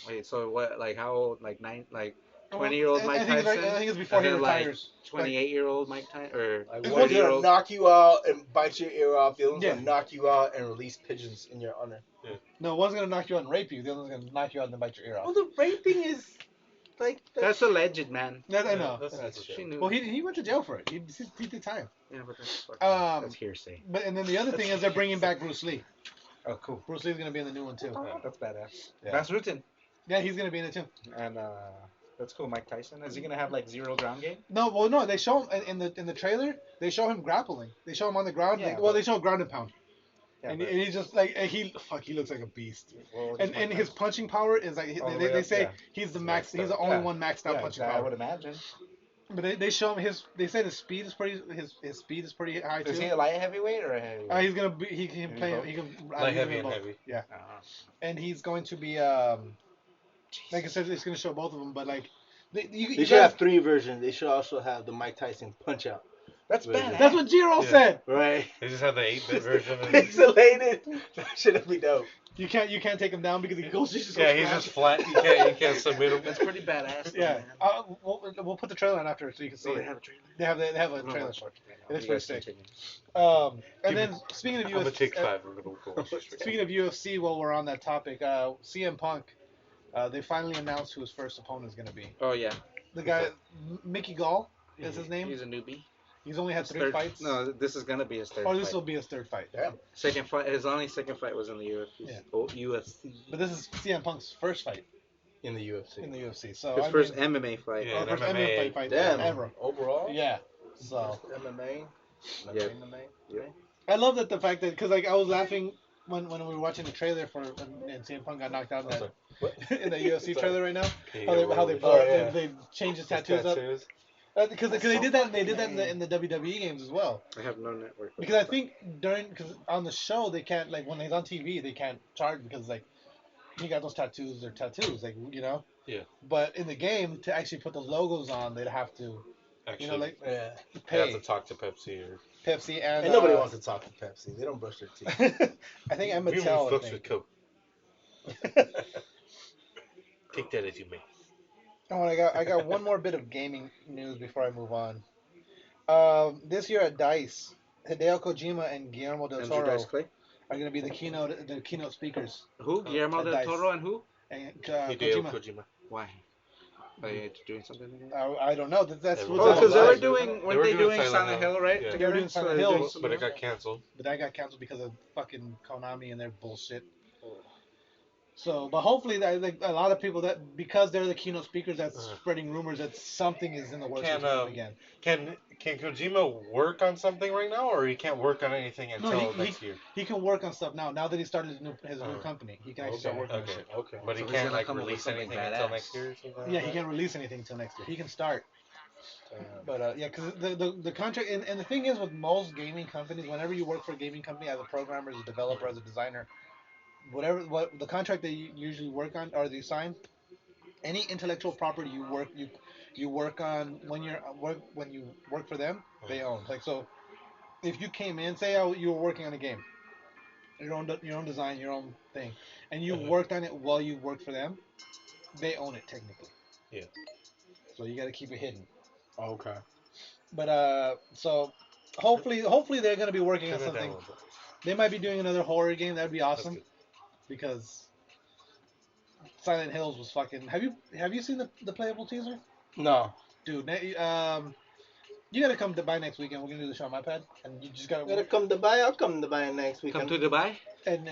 Wait, so what? Like how old? Like 20-year-old Mike I think Tyson? I think it's before And he then, like, retires. 28-year-old Mike Tyson, or Like, It's one's one gonna year old. knock you out and bite your ear off. The other one's Yeah. gonna knock you out and release pigeons in your honor. No, one's gonna knock you out and rape you. The other's gonna knock you out and then bite your ear off. Well, the raping is like That's alleged, man. That I know. That's She true. knew. Well, he went to jail for it. He did time. Yeah, but that's Um, hearsay. But and then the other thing is they're bringing back Bruce Lee. Oh, cool. Bruce Lee's gonna be in the new one too. That's badass. Yeah. Bass Rutten. Yeah, he's gonna be in it too. And that's cool. Mike Tyson. Is he gonna have like zero ground game? No, well, no, they show him in the trailer. They show him grappling. They show him on the ground. Yeah, They show ground and pound. Yeah, and but- he's just like he looks like a beast. Well, And his punching power is like All the they way up, say yeah. he's the Maxed max. He's the out. only Yeah. one maxed out yeah, punching I power. would imagine. But they show him his. They said his speed is pretty. His speed is pretty high too. Is he a light heavyweight or a heavyweight? He's gonna be. He can play. both? He can. Light, he's heavy, gonna and both. heavy. Yeah, Uh-huh. and he's going to be. Like I said, it's gonna show both of them. But like, you They should have 3 versions. They should also have the Mike Tyson Punch Out. That's Really? badass. That's what Jiro Yeah. said. Right. They just have the 8-bit version. Of Pixelated. That should be dope. You can't take him down because he goes. He just yeah, goes he's flat. just flat. You can't submit him. That's pretty badass. Though, Yeah. Man. We'll put the trailer on after so you can see Oh, they it. have a trailer. They have a No, trailer. that's fine. It is You pretty guys sick. continue. And then speaking of I'm gonna take UFC, 5. I'm gonna go. speaking of UFC, while we're on that topic, CM Punk, they finally announced who his first opponent is going to be. Oh yeah. The guy, Mickey Gall, is his name. He's a newbie. He's only had His 3 third- fights. No, this is gonna be his third. Or this fight. will be his 3rd fight. Damn. Second fight. His only second fight was in the UFC. Yeah. UFC. But this is CM Punk's first fight In the UFC. in the UFC. So His I first mean, MMA fight. Yeah. first MMA. MMA fight Damn. ever. Overall? Yeah. So MMA? Yeah. MMA? Yeah. I love that the fact that because like I was laughing when we were watching the trailer for and CM Punk got knocked out in that What? in the UFC trailer right now. Yeah, How they yeah. changed his tattoos up because they did that in the WWE games as well. I have no network. Because I think because on the show they can't like when he's on TV they can't charge because like he got those tattoos or tattoos like you know. Yeah. But in the game to actually put those logos on they'd have to Actually, Yeah. you pay have to talk to Pepsi or. Pepsi and nobody wants to talk to Pepsi. They don't brush their teeth. I think We Mattel. fucks with Coke. Take that as you may. Oh, and I got one more bit of gaming news before I move on. This year at DICE, Hideo Kojima and Guillermo del Andrew Toro Dice Clay. are going to be the keynote speakers. Who? Guillermo at del DICE. Toro and who? And Hideo Kojima. Why? Are they doing something again? I don't know. That's Oh, what's Oh, because they were They doing. were Weren't they doing doing Silent Silent Hill, Hill, right? yeah. They were doing Silent Hill, But it got canceled. but that got canceled because of fucking Konami and their bullshit. So, but hopefully, like a lot of people that because they're the keynote speakers, that's spreading rumors that something is in the works with them again. Can Kojima work on something right now, or he can't work on anything until next year? He can work on stuff now. Now that he started his new company, he can actually start working on shit. Okay. But So he he's can't gonna come up with release something anything until badass. next year. Or something Yeah, like he that? can't release anything until next year. He can start. But yeah, because the contract and the thing is with most gaming companies, whenever you work for a gaming company as a programmer, as a developer, as a designer, what the contract that you usually work on or that you sign, any intellectual property you work on when you work for them, they own. Like so, if you came in, say you were working on a game, your own design, your own thing, and you worked on it while you worked for them, they own it technically. Yeah. So you got to keep it hidden. Okay. But so hopefully they're gonna be working on Turn it down a something. little bit. They might be doing another horror game. That'd be That's awesome good. because Silent Hills was fucking. Have you seen the playable teaser? No. Dude, you gotta come to by next weekend. We're gonna do the show on my pad, and you just Gotta come to buy. I'll come to buy next weekend. Come to Dubai. and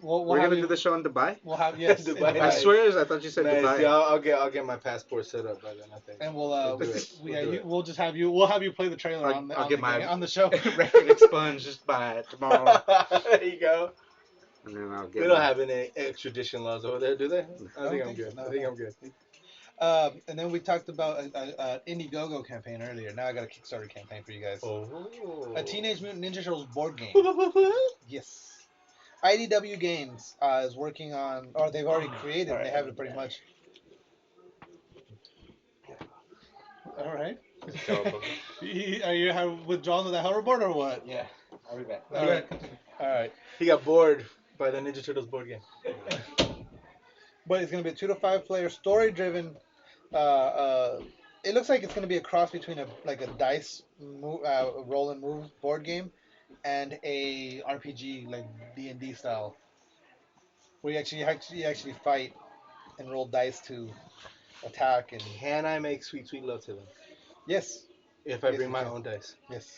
we'll We're have gonna you, do the show in Dubai. We'll have yes, Dubai. in I Nice. swear, I thought you said Nice. Dubai. Yeah, I'll get my passport set up by then. I think. And We'll do it. we'll just have you. We'll have you play the trailer I'll get my on the show. record expunged by tomorrow, There you go. and then I'll get. They don't have any extradition laws over there, do they? I think I'm think good. so. I think I'm good. And then we talked about an Indiegogo campaign earlier. Now I got a Kickstarter campaign for you guys. Oh. A Teenage Mutant Ninja Turtles board game. Yes. IDW Games is working on, or they've already created. They have it pretty much. All right. Are you withdrawals of that hoverboard or what? Yeah, I'll be back. All right. All right. He got bored by the Ninja Turtles board game. But it's going to be a 2 to 5 player story-driven. It looks like it's going to be a cross between a dice roll and move board game and a RPG like D&D style, where you actually fight and roll dice to attack and Can I make sweet love to them? yes, If I Yes, bring you my can. own dice. yes.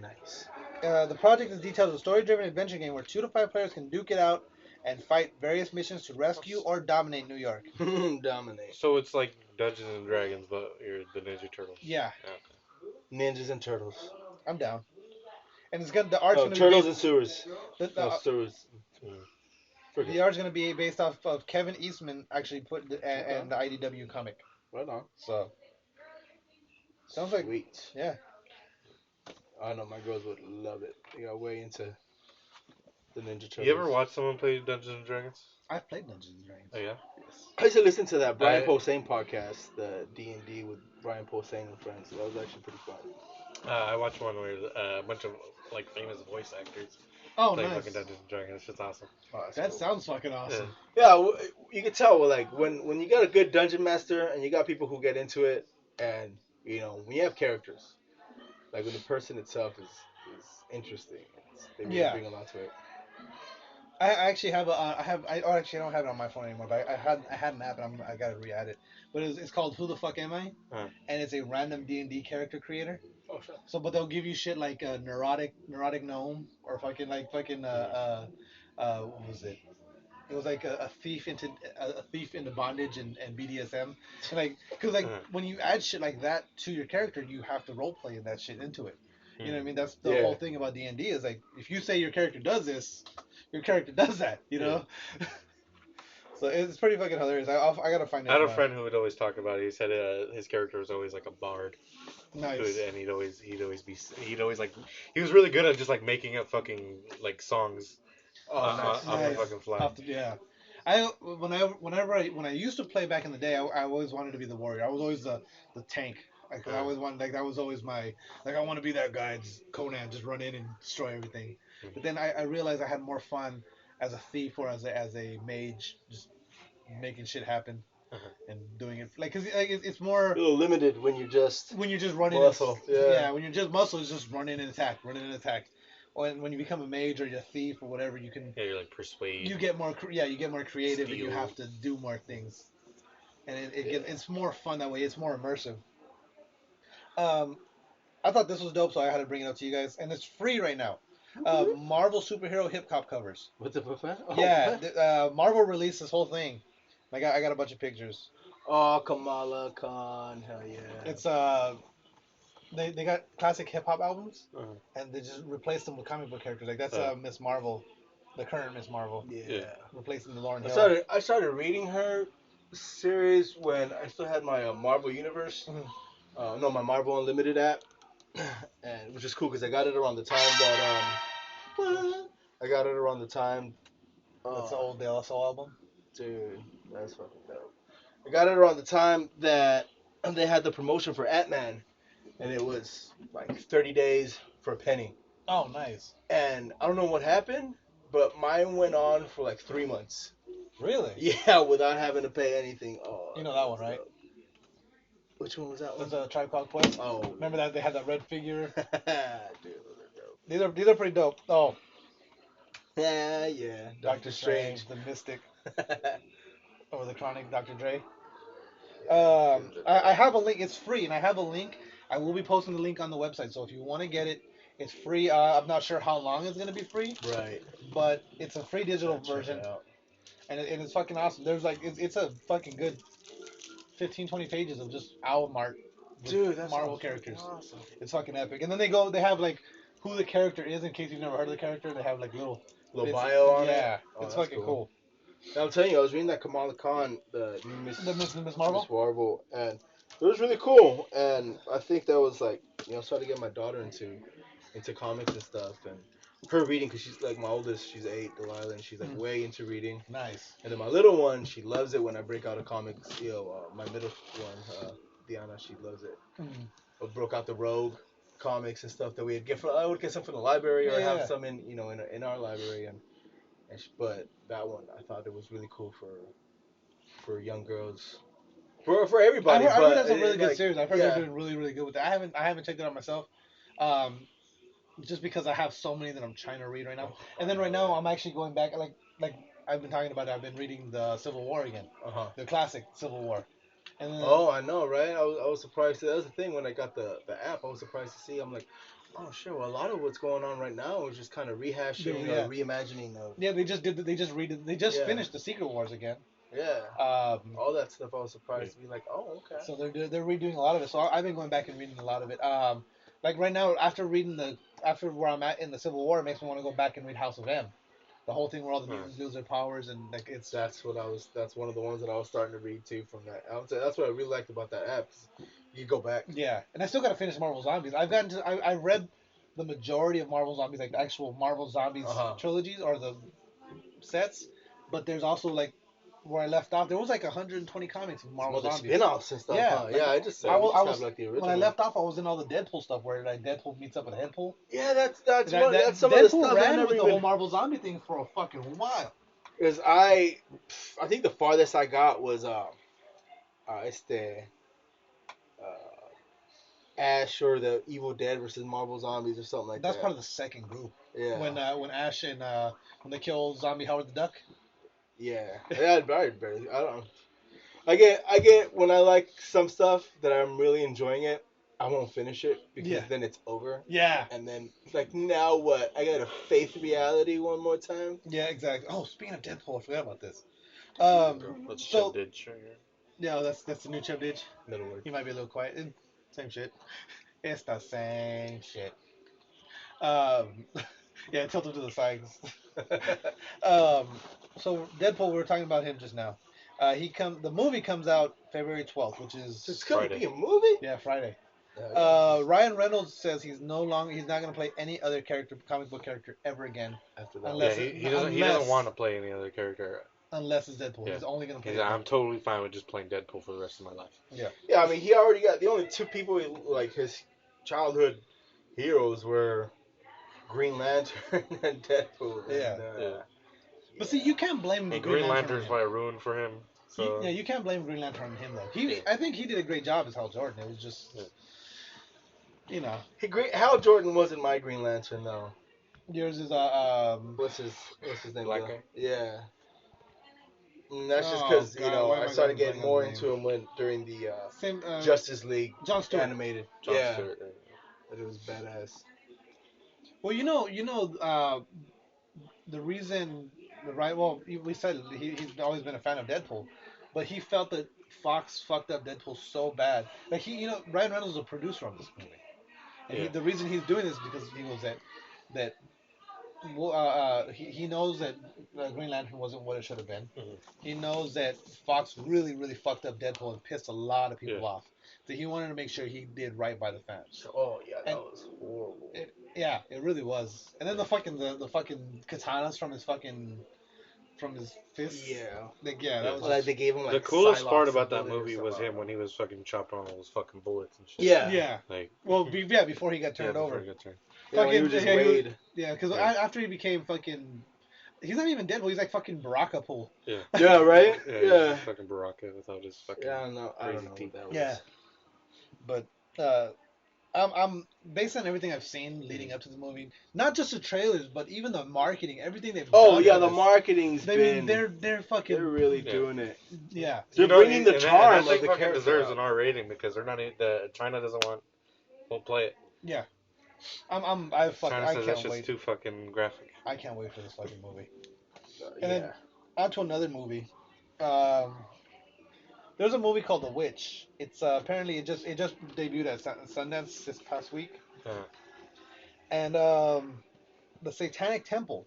Nice. The project is detailed as a story-driven adventure game where 2 to 5 players can duke it out and fight various missions to rescue or dominate New York. Dominate. So it's like Dungeons and Dragons, but you're the Ninja Turtles. Yeah, Ninjas and turtles. I'm down. And it's the art's No, gonna turtles be and sewers. the, No, the, sewers. the art's gonna be based off of Kevin Eastman actually put and the IDW comic. Right on. So sounds like Sweet. yeah. I know my girls would love it. They got way into the Ninja Turtles. You ever watch someone play Dungeons and Dragons? I've played Dungeons and Dragons. Oh yeah. I used to listen to that Brian I- Posehn podcast, the D&D with Brian Posehn and friends. That was actually pretty fun. I watched one where a bunch of like famous voice actors Oh, play nice. fucking Dungeons and Dragons. It's just awesome. That sounds fucking awesome. Yeah, you can tell like when you got a good dungeon master and you got people who get into it, and when you have characters, like when the person itself is interesting, they really bring a lot to it. I actually have I don't have it on my phone anymore, but I had an app and I gotta re-add it. But it's called Who the Fuck Am I? And it's a random D&D character creator. Oh shit. So, but they'll give you shit like a neurotic gnome or what was it? It was like a thief into bondage and BDSM. And because when you add shit like that to your character, you have to role play that shit into it. You know what I mean? That's the whole thing about D&D is like if you say your character does this, your character does that. You know. So it's pretty fucking hilarious. I gotta find it. I had a friend who would always talk about it. He said his character was always like a bard. Nice. And he'd always like he was really good at just like making up fucking like songs on the fucking fly. When I used to play back in the day, I always wanted to be the warrior. I was always the tank. Like I always wanted, like that was always my like I want to be that guy, just Conan, just run in and destroy everything. But then I realized I had more fun as a thief or as a mage, just making shit happen. And doing it like because it's more a little limited when you're just running muscle. When you're just muscle, it's just running and attack. When you become a mage or you're a thief or whatever, you can you're like persuade. You get more creative and you have to do more things, and it's more fun that way. It's more immersive. I thought this was dope, so I had to bring it up to you guys, and it's free right now. Marvel superhero hip hop covers. What the fuck? Marvel released this whole thing. I got a bunch of pictures. Oh, Kamala Khan, hell yeah! It's they got classic hip hop albums, and they just replaced them with comic book characters. Like that's Miss Marvel, the current Miss Marvel. Yeah. Replacing the Lauryn Hill. I started reading her series when I still had my Marvel Universe. My Marvel Unlimited app, and which is cool because I got it around the time that That's the old De La Soul album. Dude, that's fucking dope. I got it around the time that they had the promotion for Ant-Man, and it was like 30 days for a penny. Oh, nice. And I don't know what happened, but mine went on for like 3 months. Really? Yeah, without having to pay anything. Oh, you know that one, right? Which one was that one? That's a Tribe Called Quest. Oh. Remember that they had that red figure? Dude, those are dope. These are pretty dope. Oh. Yeah. Doctor Strange, the Mystic. Or the Chronic Dr. Dre. I have a link. It's free, and I have a link. I will be posting the link on the website. So if you want to get it, it's free. I'm not sure how long it's gonna be free. Right. But it's a free digital version, and it's fucking awesome. There's like it's a fucking good 15, 20 pages of just album art. Dude, that's Marvel characters. Awesome. It's fucking epic. And then they have like who the character is in case you've never heard of the character. They have like little bio on it. Yeah, it's fucking cool. I'm telling you, I was reading that Kamala Khan, the Miss Marvel, and it was really cool. And I think that was like, started to get my daughter into comics and stuff, and her reading, because she's like my oldest, she's 8, Delilah, and she's like way into reading. Nice. And then my little one, she loves it when I break out a comic. My middle one, Diana, she loves it. I broke out the Rogue comics and stuff that we would get from. I would get some from the library or have some in in our library but that one I thought it was really cool for young girls, for everybody. I heard that's a really good series. I've heard they're doing really, really good with that. I haven't checked it out myself, just because I have so many that I'm trying to read right now. And then right now I'm actually going back like I've been talking about it. I've been reading the Civil War again, the classic Civil War. And then, I know, right? I was surprised. That was the thing when I got the app. I was surprised to see. I'm like, oh shit. Well, a lot of what's going on right now is just kind of rehashing or reimagining of. Yeah, they just finished the Secret Wars again. Yeah. All that stuff. I was surprised to be like, oh, okay. So they're redoing a lot of it. So I've been going back and reading a lot of it. Like right now, after where I'm at in the Civil War, it makes me want to go back and read House of M. The whole thing where all the mutants lose their powers and like it's. That's one of the ones that I was starting to read too from that. That's what I really liked about that app. You go back. Yeah, and I still got to finish Marvel Zombies. I read the majority of Marvel Zombies, like the actual Marvel Zombies trilogies or the sets, but there's also like where I left off. There was like 120 comics of Marvel Zombies. Spin-offs and stuff. Yeah, I just said. Like the original. When I left off, I was in all the Deadpool stuff where like Deadpool meets up with Deadpool. Yeah, that's some Deadpool of the stuff. Ran with the whole Marvel Zombie thing for a fucking while. Because I think the farthest I got was Ash or the Evil Dead versus Marvel Zombies or something like that. That's part of the second group. Yeah. When Ash and when they kill Zombie Howard the Duck. Yeah. I don't know. I get when I like some stuff that I'm really enjoying it, I won't finish it because then it's over. Yeah. And then like now what? I gotta face reality one more time. Yeah, exactly. Oh, speaking of Deadpool, I forgot about this. That's Chub Ditch right here. Yeah, that's the new Chub Ditch. Middle word. He might be a little quiet. Same shit. It's the same shit. Yeah, tilt him to the sides. So Deadpool, we were talking about him just now. The movie comes out February 12th, which is It's gonna Friday. be a movie. yeah, Friday. Yeah. Ryan Reynolds says he's not going to play any other comic book character ever again, After that, unless Yeah, he doesn't want to play any other character. unless it's Deadpool. Yeah. He's only going to play. I'm totally fine with just playing Deadpool for the rest of my life. yeah. I mean, he already got the only two people like his childhood heroes were Green Lantern and Deadpool. Yeah. Yeah. But see, you can't blame And Green Green Lantern. Lantern's probably ruined for him. So Yeah, you can't blame Green Lantern on him though. Yeah. I think he did a great job as Hal Jordan. It was just, you know, Hal Jordan wasn't my Green Lantern though. yours is What's his name? Black guy? Yeah. And that's just Oh, because God, why am I I started going getting blank more on his into him during the same Justice League John Stewart. animated. Jon yeah, Stewart. it was badass. Well, the reason, we said he's always been a fan of Deadpool, but he felt that Fox fucked up Deadpool so bad. Like Ryan Reynolds is a producer on this movie, and the reason he's doing this is because he knows that he knows that Green Lantern wasn't what it should have been. Mhm. He knows that Fox really, really fucked up Deadpool and pissed a lot of people off. So he wanted to make sure he did right by the fans. Oh yeah, that was horrible. It really was. And then the fucking katanas from his fist. Yeah. That was Like they gave him like The coolest part Psylocke about that ability or movie something. was him when he was fucking chopping all those fucking bullets and shit. Yeah. Like, well, before he got turned over. Before he got turned. Yeah, when he was just Wade. Because after he became fucking, he's not even Deadpool. He's like fucking Baraka Pool. Yeah. Yeah. Right. Yeah. Fucking Baraka without his fucking. Yeah. I don't know crazy what teeth. that was. Yeah. But I'm based on everything I've seen leading up to the movie, not just the trailers, but even the marketing, everything they've Oh done. yeah, the marketing's been. They're fucking. They're really doing it. Yeah. They're bringing the and charm that of the fucking character. deserves out. an R rating because they're not. China won't play it. Yeah. I China says can't that's just wait. too fucking graphic. I can't wait for this fucking movie. Yeah. And then on to another movie. There's a movie called The Witch. It's apparently it just debuted at Sundance this past week. And the Satanic Temple.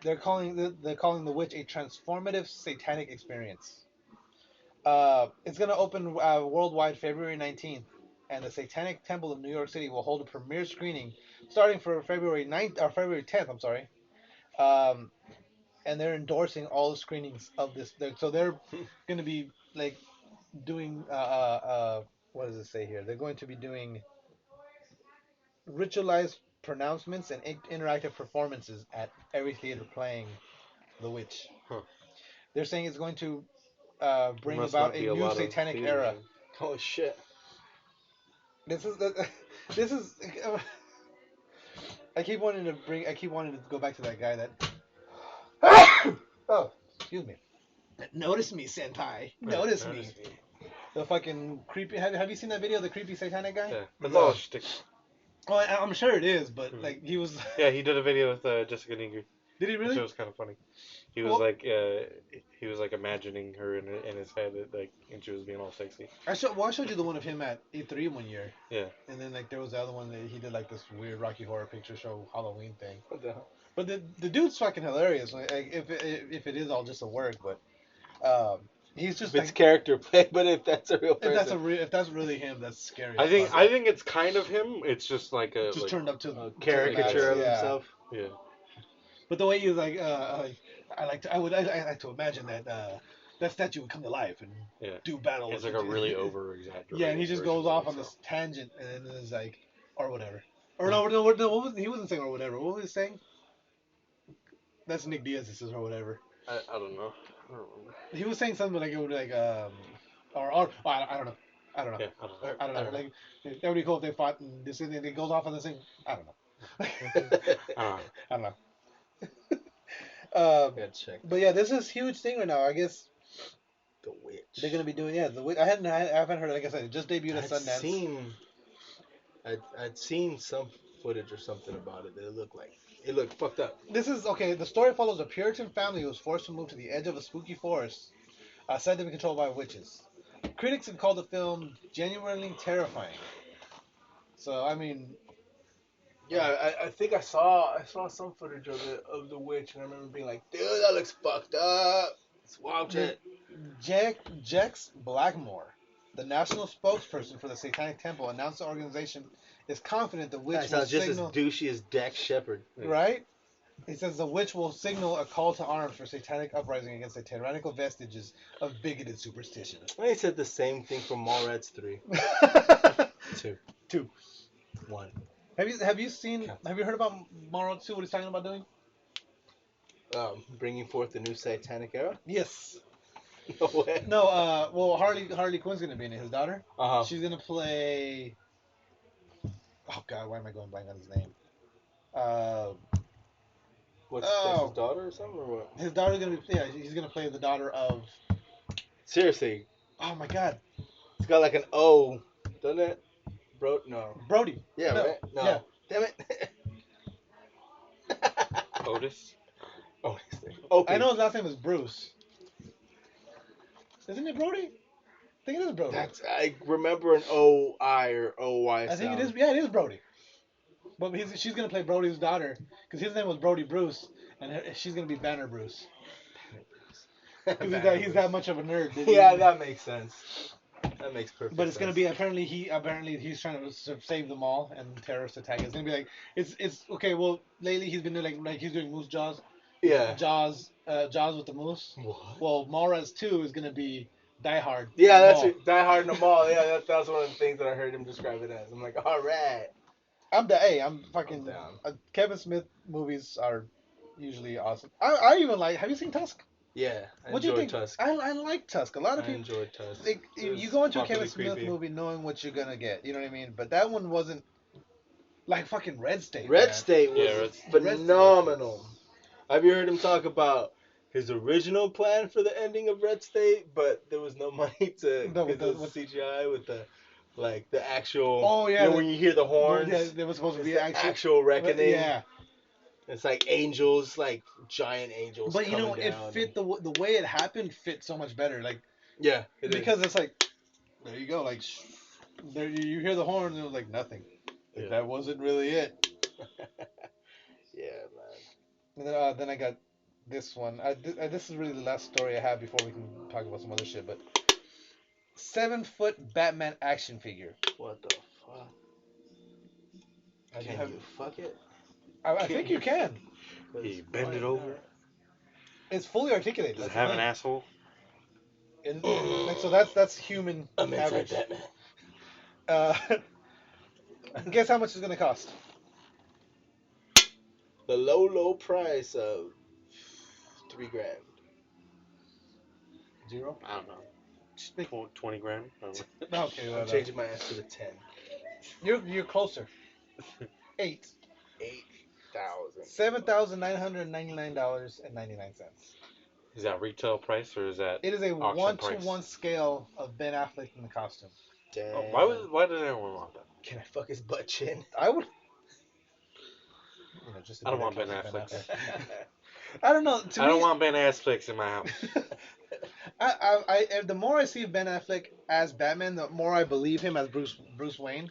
They're calling The Witch a transformative satanic experience. It's gonna open worldwide February 19th, and the Satanic Temple of New York City will hold a premiere screening starting for February 9th or February 10th. I'm sorry. And they're endorsing all the screenings of this. So they're going to be like doing what does it say here? They're going to be doing ritualized pronouncements and interactive performances at every theater playing The Witch. Huh. They're saying it's going to bring Must about not a be a new lot of satanic theaters, era. man. Oh shit. This is. I keep wanting to go back to that guy that. Oh, excuse me. Notice me, senpai. Notice me. The fucking creepy. Have you seen that video of the creepy satanic guy? Yeah, that's all shtick. Oh, I'm sure it is, but like he was. Yeah, he did a video with Jessica Nigri. Did he really? It was kind of funny. He was like imagining her in his head, and she was being all sexy. I showed you the one of him at E3 one year. Yeah. And then like there was the other one that he did like this weird Rocky Horror Picture Show Halloween thing. What the hell? But the dude's fucking hilarious. Like if it is all just a work, but he's just if it's character play, but if that's a real person, if that's really him, that's scary. I think it's kind of him. It's just like a turned up to a caricature of himself. Yeah. But the way he's like, I like to imagine that statue would come to life and do battle. It's like a really over exaggerated. Yeah, and he just goes off on this tangent, and then it's like, or whatever. Or no, he wasn't saying or whatever. What was he saying? That's Nick Diaz. This is or whatever. I don't know. I don't remember. He was saying something like it would be like or I don't know. I don't know. Yeah, I don't know. Like that would be cool if they fought and this and it goes off on this thing. I don't know. I don't know. But yeah, this is a huge thing right now. I guess The Witch. they're gonna be doing The Witch. I haven't heard. Like I said, it just debuted at Sundance. I'd seen some footage or something about it that it looked fucked up. This is okay. The story follows a Puritan family who was forced to move to the edge of a spooky forest, said to be controlled by witches. Critics have called the film genuinely terrifying. So I mean, Yeah, I think I saw some footage of the witch, and I remember being like, dude, that looks fucked up. Let's watch it. Jex Blackmore, the national spokesperson for the Satanic Temple, announced the organization is confident the witch That will sounds just signal. as douchey as Dax Shepard. Right? He says the witch will signal a call to arms for satanic uprising against the tyrannical vestiges of bigoted superstition. They said the same thing for Mallrats 3. 2. 1. Have you heard about Maro 2? What he's talking about doing? Bringing forth the new satanic era? Yes. No way. No, well, Harley Quinn's gonna be in it. His daughter. Uh-huh. She's gonna play. Oh God, why am I going blank on his name? What's his daughter or something or what? His daughter's gonna be. Yeah, he's gonna play the daughter of. Seriously. Oh my God. It's got like an O, doesn't it? No. Brody. Yeah, No. right? No. Yeah. Damn it. Otis. Opie. I know his last name is Bruce. Isn't it Brody? I think it is Brody. I remember an O-I or O-Y I think sound. it is. Yeah, it is Brody. But she's gonna play Brody's daughter because his name was Brody Bruce, and she's gonna be Banner Bruce. Because he's that much of a nerd. Yeah, that makes sense. That makes perfect sense. But it's gonna be apparently he's trying to save them all and terrorist attack. It's gonna be like it's okay. Well, lately he's been doing like he's doing Moose Jaws. Yeah. Jaws with the moose. What? Well, Mallrats 2 is gonna be Die Hard. Yeah, that's it. Die Hard in the Mall. Yeah, that's one of the things that I heard him describe it as. I'm like, all right. I'm fucking down. Kevin Smith movies are usually awesome. I even like. Have you seen Tusk? Yeah, What do you think? Tusk. I like Tusk. A lot of I people enjoyed Tusk. like, It you was go into a awfully Kevin Smith creepy. movie knowing what you're gonna get. You know what I mean? But that one wasn't like fucking Red State. Red man. State was Yeah, phenomenal. Have you heard him talk about his original plan for the ending of Red State, but there was no money to with CGI with the actual. Oh yeah, when you hear the horns. Yeah, there was supposed to be actual reckoning. Yeah. It's like angels, like giant angels. But you know, coming it down fit the way it happened fit so much better. Like Yeah, because it's like there you go. Like there you hear the horn and it was like nothing. Like, that wasn't really it. Yeah, man. And then I got this one. This is really the last story I have before we can talk about some other shit. But 7-foot Batman action figure. What the fuck? Can you fuck it? I think you can. He bend it over. It's fully articulated. Does it That's have the an thing. asshole? Like, so that's human I'm average. Batman. Guess how much it's gonna cost? The low price of $3,000. 0? I don't know. 20 grand? I don't know. Okay, I'm well, changing my ass to the 10. You're closer. 8. 8,000. $7,999.99. Is that retail price or is that It is a auction 1-to-1 price? scale of Ben Affleck in the costume. Damn. Oh, why did everyone want that? Can I fuck his butt chin? I would. I don't want Ben Affleck. I don't know. I don't want Ben Affleck in my house. The more I see Ben Affleck as Batman, the more I believe him as Bruce Wayne.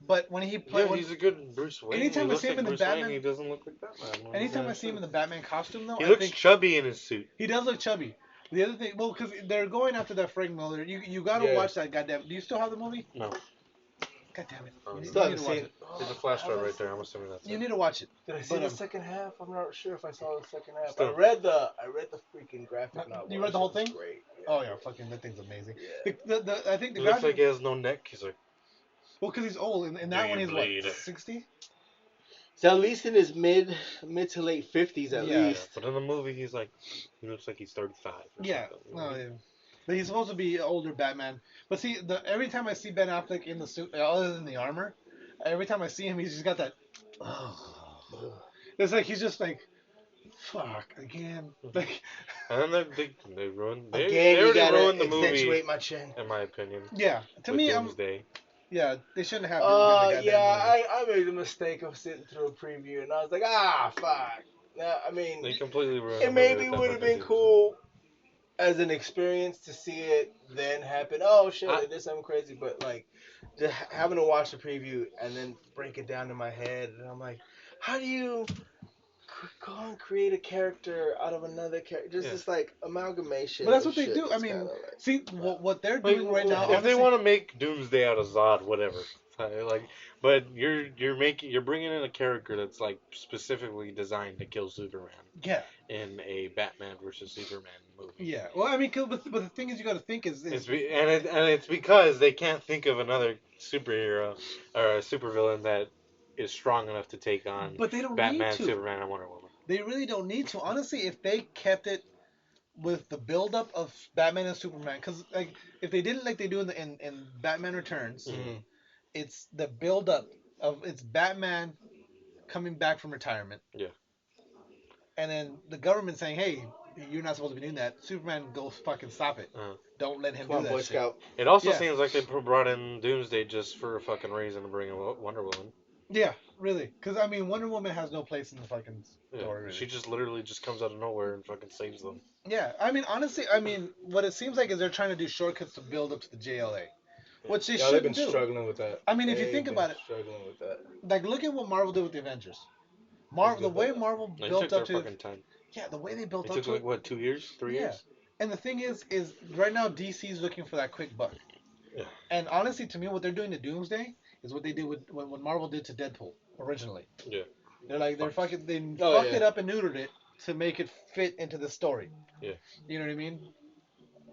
But when he plays, he's a good Bruce Wayne. Anytime he I looks see him like in the Bruce Batman- Wayne, he doesn't look like Batman. anytime I see him in the Batman costume, though, he I looks think chubby in his suit. he does look chubby. The other thing, well, because they're going after that Frank Miller. You got to watch that goddamn. Do you still have the movie? No. God damn it! Oh, You Still need haven't to watch seen it. There's a flash drive right there. I'm assuming that's You it. need to watch it. Did I see But, the second half? I'm not sure if I saw the second half. Still. I read the freaking graphic novel. You read the whole That shit thing? was Great. Yeah. Oh yeah, fucking that thing's amazing. Yeah. I think the It looks graphic. like he has no neck. He's like, Well, because he's old. In that Do one, you he's bleed? what, 60? So at least in his mid to late 50s at Yeah. least. but in the movie, he looks like he's 35. Or Yeah. something. No, yeah. But he's supposed to be an older Batman. But see, every time I see Ben Affleck in the suit, other than the armor, every time I see him, he's just got that. It's like he's just like, fuck again. Like, And then they ruined. They Again, you already gotta ruined the accentuate movie, my chin. in my opinion. yeah. To with me, Doomsday. yeah, they shouldn't have. given him the goddamn movie. I made the mistake of sitting through a preview and I was like, fuck. I mean, They completely ruined. it the maybe movie with that would have fucking been Doomsday. cool as an experience to see it then happen. Oh shit, I- they did something crazy, but like just having to watch the preview and then break it down in my head, and I'm like, how do you go and create a character out of another character? Just this like amalgamation. But that's of what they shit do. I that's mean, kinda like, see what they're doing right now. If they want to make Doomsday out of Zod, whatever. Like, but you're bringing in a character that's like specifically designed to kill Superman. Yeah. In a Batman versus Superman movie. Yeah. Well, I mean, but the thing is, you got to think is it's because they can't think of another superhero or a supervillain that is strong enough to take on but they don't Batman, need to. Superman, and Wonder Woman. They really don't need to. Honestly, if they kept it with the build-up of Batman and Superman, because like if they didn't like they do in Batman Returns, it's the build-up of it's Batman coming back from retirement. Yeah. And then the government saying, "Hey, you're not supposed to be doing that." Superman goes fucking stop it. Don't let him do that Boy shit. Scout. It also seems like they brought in Doomsday just for a fucking reason to bring in Wonder Woman. Yeah, really. Because I mean, Wonder Woman has no place in the fucking story. Really. She just literally just comes out of nowhere and fucking saves them. Yeah, I mean, honestly, what it seems like is they're trying to do shortcuts to build up to the JLA, which they shouldn't they've been do. struggling with that. I mean, if you think about it, struggling with that. Like look at what Marvel did with the Avengers. The way Marvel built up to fucking time. Yeah, the way they built it up took to like it. What, 2 years, 3 years? And the thing is right now DC's looking for that quick buck. Yeah. And honestly, to me, what they're doing to Doomsday is what they did with when Marvel did to Deadpool originally. Yeah. They fucked it up and neutered it to make it fit into the story. Yeah. You know what I mean?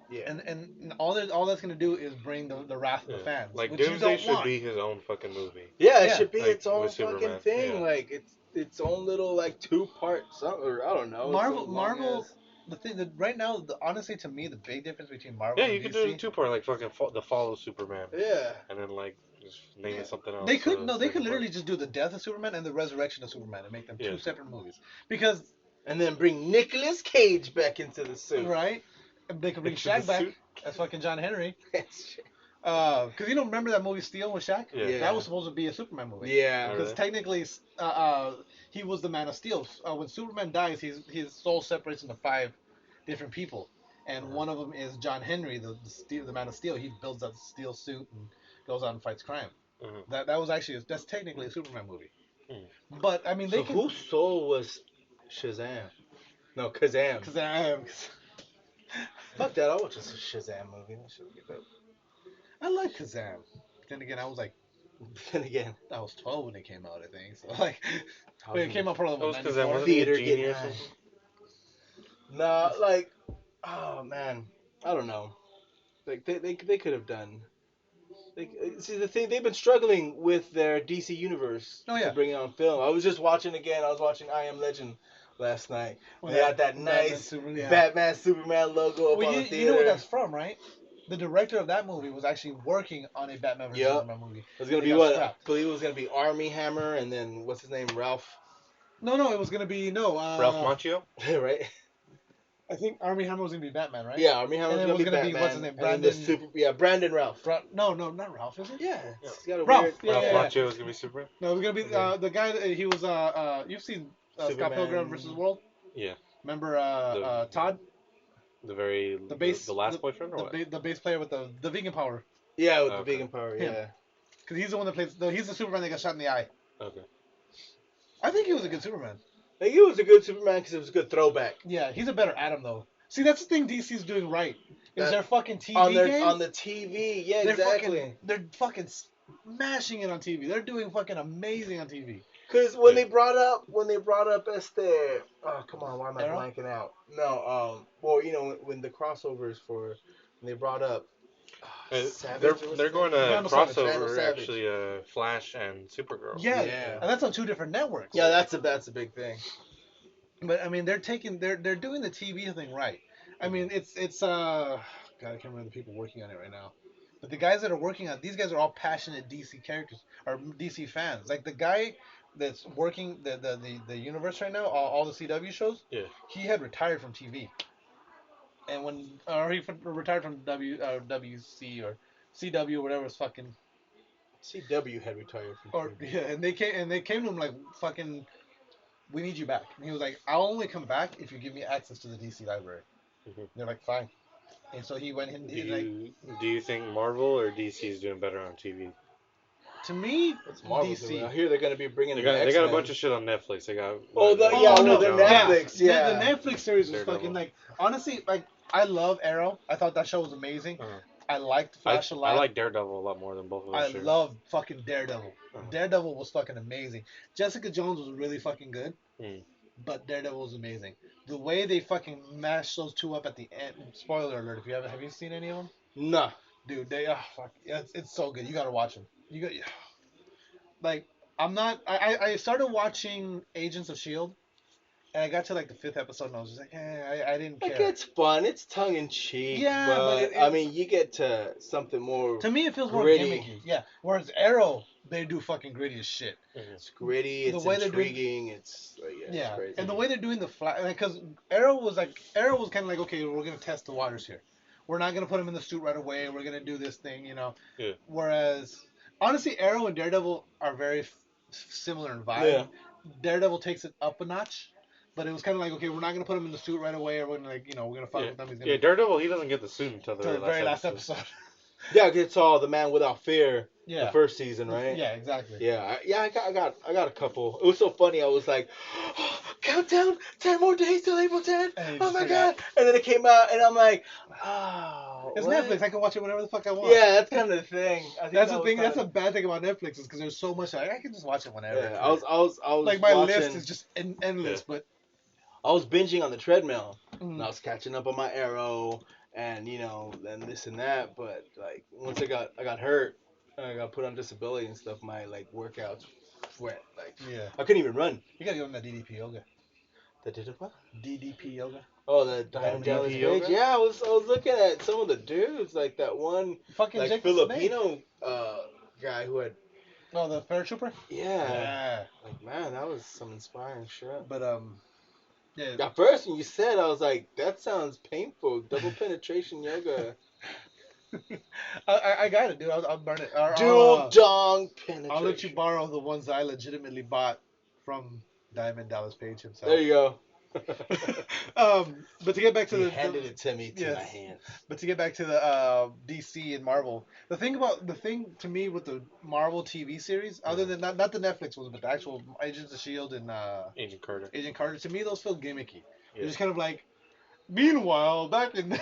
Yeah. And all that's gonna do is bring the wrath of the fans. Like which Doomsday should be his own fucking movie. Yeah, it should be like, its own fucking Superman. thing. Yeah. Like its own little like 2-part something, or I don't know. Marvel. The thing that right now, honestly, to me, the big difference between Marvel and you could do it in 2-part, like fucking the Fall of Superman. Yeah. And then like just name it something else. They could literally just do the death of Superman and the resurrection of Superman and make them two separate movies. Because and then bring Nicolas Cage back into the suit. Right. And they could bring Shaq back as fucking John Henry. Because remember that movie Steel with Shaq? Yeah. That was supposed to be a Superman movie. Yeah. Because technically, he was the Man of Steel. When Superman dies, his soul separates into 5 different people, and one of them is John Henry, the Man of Steel. He builds that steel suit and goes out and fights crime. That's technically a Superman movie. But I mean, whose soul was Shazam? No, Kazam. Fuck that! I'll watch a Shazam movie. That should be good. I like Kazam. Then again, I was 12 when it came out, I think. So when it came out for like Kazam theater getting Nah, oh man, I don't know. Like they could have done. See the thing, they've been struggling with their DC universe to bring it on film. I was just watching again. I was watching I Am Legend last night. They had that nice Batman Superman logo up on the theater. You know what that's from, right? The director of that movie was actually working on a Batman vs Superman movie. It was gonna be I believe it was gonna be Army Hammer, and then what's his name, Ralph? No, it was gonna be Ralph Macchio, right? I think Army Hammer was gonna be Batman, right? Yeah, Army Hammer was gonna be Batman. What's his name? Brandon Ralph. No, not Ralph, is it? Yeah, it's got a Ralph. weird. Ralph Macchio was gonna be Superman. No, it was gonna be the guy that he was. You've seen Scott Pilgrim vs. World? Yeah. Remember Todd? The last boyfriend or what? The bass player with the vegan power. Yeah, with the vegan power. Yeah. Because he's the one that plays. He's the Superman that got shot in the eye. Okay. I think he was a good Superman. I think he was a good Superman because it was a good throwback. Yeah, he's a better Atom though. See, that's the thing DC's doing right. Is their fucking TV games on the TV? Yeah, exactly. They're fucking smashing it on TV. They're doing fucking amazing on TV. Because when they brought up Esther, oh come on, why am I blanking out? No, when the crossovers when they brought up. They're going to crossover actually Flash and Supergirl. Yeah, and that's on 2 different networks. Yeah, that's a big thing. But I mean, they're doing the TV thing right. I mean, it's God, I can't remember the people working on it right now. But the guys that are working on these guys are all passionate DC characters or DC fans. Like the guy that's working the universe right now, all the CW shows. Yeah. He had retired from TV. And he retired from WC or CW or whatever it's fucking. CW had retired from TV. Yeah, and they came to him like fucking. We need you back. And he was like, I'll only come back if you give me access to the DC library. Mm-hmm. They're like, fine. And so he went in. Do you think Marvel or DC is doing better on TV? To me, What's Marvel DC. doing? I hear they're gonna be bringing. They got a bunch of shit on Netflix. They got. The Netflix. Yeah, the Netflix series was Daredevil. fucking like. Honestly, like I love Arrow. I thought that show was amazing. I liked Flash a lot. I like Daredevil a lot more than both of those. I love fucking Daredevil. Daredevil was fucking amazing. Jessica Jones was really fucking good, but Daredevil was amazing. The way they fucking mashed those two up at the end. Spoiler alert! If you have you seen any of them? Nah, dude, they fuck. It's so good. You gotta watch them. You got like I'm not. I started watching Agents of Shield. And I got to like the 5th episode, and I was just like, I didn't care. Like, it's fun. It's tongue in cheek. Yeah, but I mean, you get to something more. To me, it feels gritty. more gimmicky. Yeah. Whereas Arrow, they do fucking gritty as shit. It's gritty. It's intriguing. It's crazy. And the way they're doing the flash, because Arrow was kind of like, okay, we're gonna test the waters here. We're not gonna put him in the suit right away. We're gonna do this thing, you know. Yeah. Whereas, honestly, Arrow and Daredevil are very similar in vibe. Yeah. Daredevil takes it up a notch. But it was kind of like, okay, we're not gonna put him in the suit right away, or we're gonna we're gonna fuck with him. He's gonna Daredevil, he doesn't get the suit until the very last episode. Yeah, it's all the Man Without Fear. Yeah. The first season, right? Yeah, exactly. Yeah, I got a couple. It was so funny. I was like, oh, countdown, 10 more days till April 10th. Oh my god! And then it came out, and I'm like, oh. It's what? Netflix. I can watch it whenever the fuck I want. Yeah, that's kind of the thing. That's the thing. That's a bad thing about Netflix is because there's so much. I can just watch it whenever. Yeah, I was like my list is just endless, but. I was binging on the treadmill, and I was catching up on my Arrow, and then this and that. But like once I got hurt, I got put on disability and stuff. My like workouts went like I couldn't even run. You gotta go on that DDP yoga. The did what? DDP yoga. Oh, the Dallas yoga. Yeah, I was looking at some of the dudes like that one fucking like Filipino guy who had. Oh, the paratrooper. Yeah. Like man, that was some inspiring shit. But yeah. At first, when you said, I was like, that sounds painful. Double penetration yoga. I got it, dude. I'll burn it. Dual dong penetration. I'll let you borrow the ones I legitimately bought from Diamond Dallas Page himself. There you go. But to get back to he handed it to me my hand. But to get back to the DC and Marvel, the thing to me with the Marvel TV series, other than not the Netflix ones, but the actual Agents of Shield and Agent Carter. To me, those feel gimmicky. They're just kind of like, meanwhile, back in.